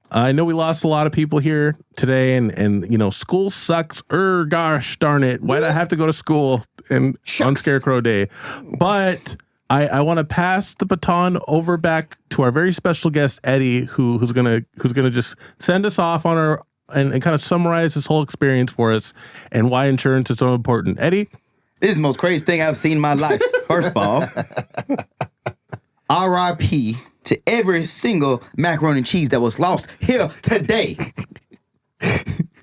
S1: I know we lost a lot of people here today, and you know, school sucks. Gosh darn it. Why did I have to go to school on Scarecrow Day? But I want to pass the baton over back to our very special guest, Eddie, who's gonna just send us off on our and kind of summarize this whole experience for us and why insurance is so important. Eddie?
S3: This is the most crazy thing I've seen in my life. First of all, R.I.P. to every single macaroni and cheese that was lost here today.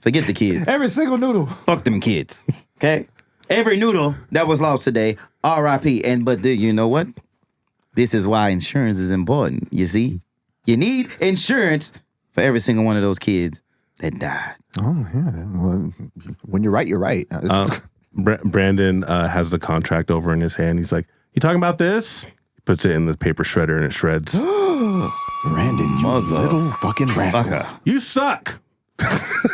S3: Forget the kids.
S2: Every single noodle.
S3: Fuck them kids. Okay? Every noodle that was lost today, R.I.P. But you know what? This is why insurance is important. You see? You need insurance for every single one of those kids that died.
S2: Oh, yeah. Well, when you're right, you're right.
S1: Brandon has the contract over in his hand. He's like, "You talking about this?" He puts it in the paper shredder and it shreds.
S2: Brandon, you little fucking rascal.
S1: You suck.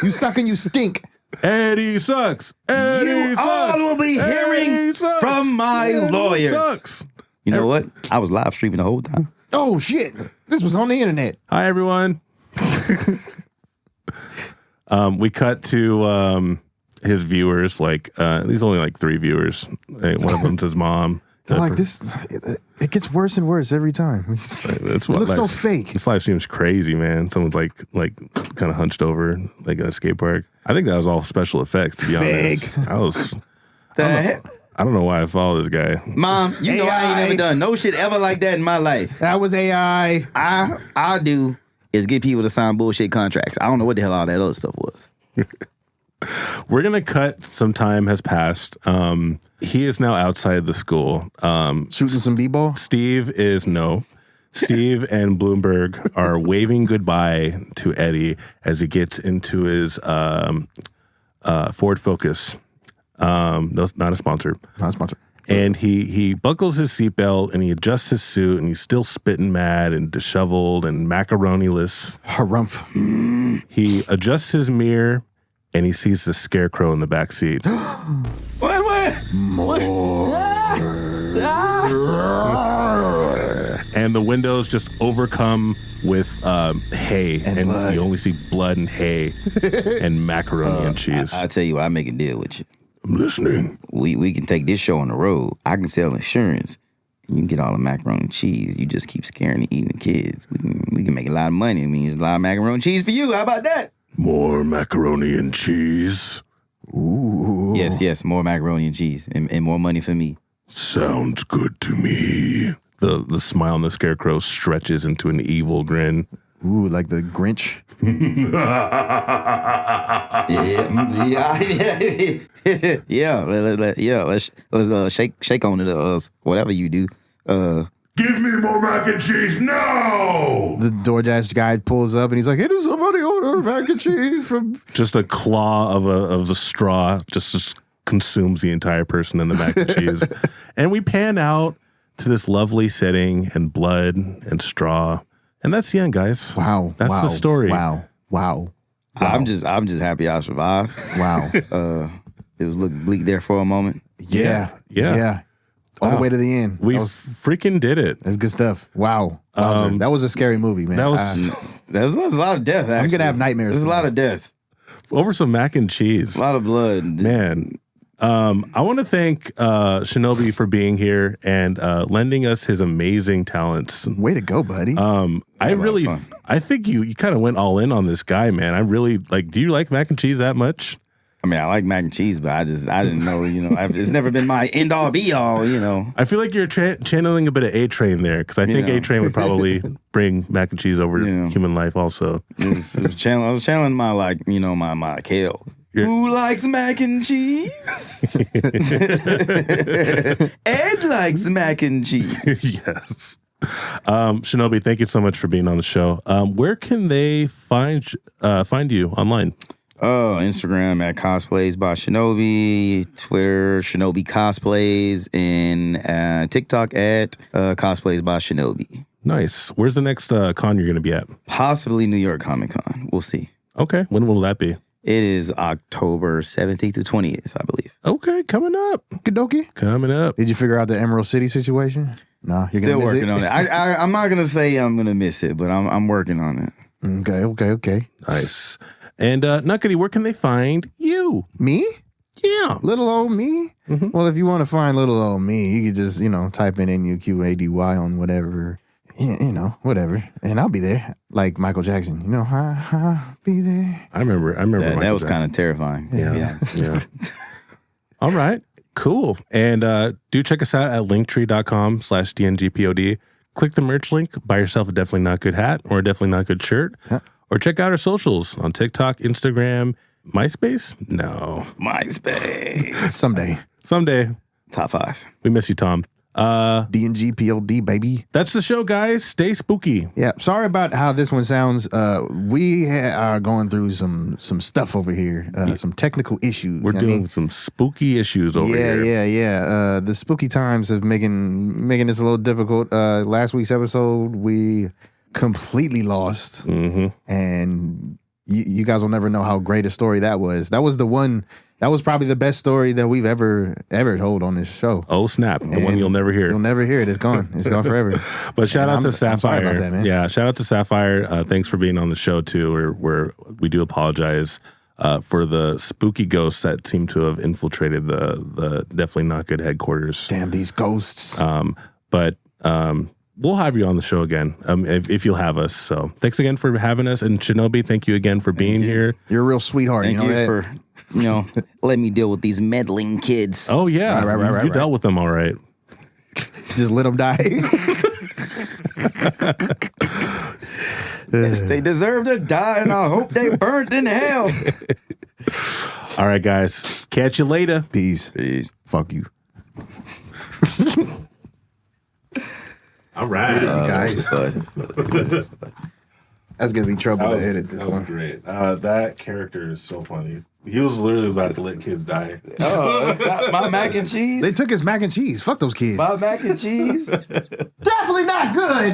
S2: You suck and you stink.
S1: Eddie sucks. Eddie
S3: You
S1: sucks.
S3: all will be hearing
S1: Eddie sucks.
S3: from my
S1: Eddie
S3: lawyers.
S1: Sucks.
S3: You know what? I was live streaming the whole time.
S2: Oh, shit. This was on the internet.
S1: Hi, everyone. We cut to his viewers. Like, he's only like 3 viewers. One of them's his mom.
S2: They're like, this, it gets worse and worse every time.
S1: It
S2: looks so fake.
S1: This live stream's crazy, man. Someone's like kind of hunched over like at a skate park. I think that was all special effects, to be honest. I don't know why I follow this guy.
S3: Mom, you know I ain't never done no shit ever like that in my life.
S2: That was AI.
S3: I do is get people to sign bullshit contracts. I don't know what the hell all that other stuff was.
S1: We're going to cut. Some time has passed. He is now outside the school.
S2: Shooting some b-ball?
S1: Steve and Bloomberg are waving goodbye to Eddie as he gets into his Ford Focus. Not a sponsor.
S2: Not a sponsor.
S1: And he buckles his seatbelt and he adjusts his suit and he's still spitting mad and disheveled and macaroni-less.
S2: Harumph.
S1: He adjusts his mirror and he sees the Scarecrow in the back seat.
S3: What?
S1: And the windows just overcome with hay, and you only see blood and hay and macaroni and cheese.
S3: I tell you what, I make a deal with you.
S1: I'm listening.
S3: We can take this show on the road. I can sell insurance. And you can get all the macaroni and cheese. You just keep scaring and eating the kids. We can make a lot of money. It means a lot of macaroni and cheese for you. How about that?
S1: More macaroni and cheese.
S2: Ooh.
S3: Yes, more macaroni and cheese and more money for me.
S1: Sounds good to me. The smile on the Scarecrow stretches into an evil grin.
S2: Ooh, like the Grinch.
S3: Yeah. Let's shake on it. Whatever you do.
S1: Give me more mac and cheese, no!
S2: The DoorDash guy pulls up and he's like, "Hey, does somebody order mac and cheese from?"
S1: Just a claw of the straw just consumes the entire person in the mac and cheese. And we pan out to this lovely setting and blood and straw. And that's the end, guys.
S2: Wow.
S1: That's the story.
S2: Wow.
S3: I'm just happy I survived.
S2: Wow.
S3: It was looking bleak there for a moment.
S2: Yeah. All the way to the end.
S1: We freaking did it.
S2: That's good stuff. Wow. That was a scary movie, man.
S1: That was
S3: There's a lot of death, actually.
S2: I'm going to have nightmares.
S3: There's a lot of death.
S1: over some mac and cheese.
S3: A lot of blood.
S1: Man. I want to thank Shinobi for being here and lending us his amazing talents.
S2: Way to go, buddy.
S1: I think you kind of went all in on this guy, man. I really do you like mac and cheese that much?
S3: I mean, I like mac and cheese, but I didn't know, it's never been my end all be all,
S1: I feel like you're channeling a bit of A-Train there, because I think A-Train would probably bring mac and cheese over to human life also.
S3: I was channeling my, my kale. Who likes mac and cheese? Ed likes mac and cheese.
S1: Yes. Shinobi, thank you so much for being on the show. Where can they find you online?
S3: Instagram at Cosplays by Shinobi, Twitter Shinobi Cosplays, and TikTok at Cosplays by Shinobi.
S1: Nice. Where's the next con you're going to be at?
S3: Possibly New York Comic Con. We'll see.
S1: Okay. When will that be?
S3: It is October 17th to 20th, I believe.
S1: Okay, coming up.
S2: Okie
S1: Coming up.
S2: Did you figure out the Emerald City situation? No, you're
S3: still
S2: gonna miss
S3: working on it. I'm not gonna say I'm gonna miss it, but I'm working on it.
S2: Okay.
S1: Nice. And Nuqady, where can they find you?
S2: Me?
S1: Yeah.
S2: Little old me? Mm-hmm. Well, if you want to find little old me, you could just, type in NUQADY on whatever, whatever. And I'll be there. Like Michael Jackson, I'll be there.
S1: I remember
S3: that was kind of terrifying.
S1: Yeah. All right. Cool. And do check us out at linktree.com/DNGPOD. Click the merch link, buy yourself a Definitely Not Good hat or a Definitely Not Good shirt. Huh? Or check out our socials on TikTok, Instagram, MySpace? No.
S3: MySpace.
S2: Someday.
S3: Top 5.
S1: We miss you, Tom.
S2: DNGPOD, baby.
S1: That's the show, guys. Stay spooky.
S2: Yeah. Sorry about how this one sounds. We are going through some stuff over here. Some technical issues.
S1: We're dealing with some spooky issues over here.
S2: Yeah. The spooky times have making this a little difficult. Last week's episode, we completely lost. Mm-hmm. And you guys will never know how great a story that was. That was the one. That was probably the best story that we've ever told on this show.
S1: Oh, snap. The one you'll never hear.
S2: You'll never hear it. It's gone. It's gone forever.
S1: But shout out to Sapphire.
S2: I'm sorry about that, man.
S1: Yeah, shout out to Sapphire. Thanks for being on the show, too. We do apologize for the spooky ghosts that seem to have infiltrated the Definitely Not Good headquarters.
S2: Damn, these ghosts.
S1: But we'll have you on the show again if you'll have us. So thanks again for having us. And Shinobi, thank you again for being here.
S2: You're a real sweetheart.
S3: Thank you for let me deal with these meddling kids.
S1: Oh, yeah. Right. You dealt with them all right.
S2: Just let them die.
S3: Yes, they deserve to die, and I hope they burnt in hell.
S1: All right, guys. Catch you later.
S2: Peace. Fuck you.
S1: All right.
S2: Guys. That's going to be trouble to edit this one.
S1: Great. That character is so funny. He was literally about to let kids die.
S3: My mac and cheese?
S2: They took his mac and cheese. Fuck those kids.
S3: My mac and cheese?
S2: Definitely not good.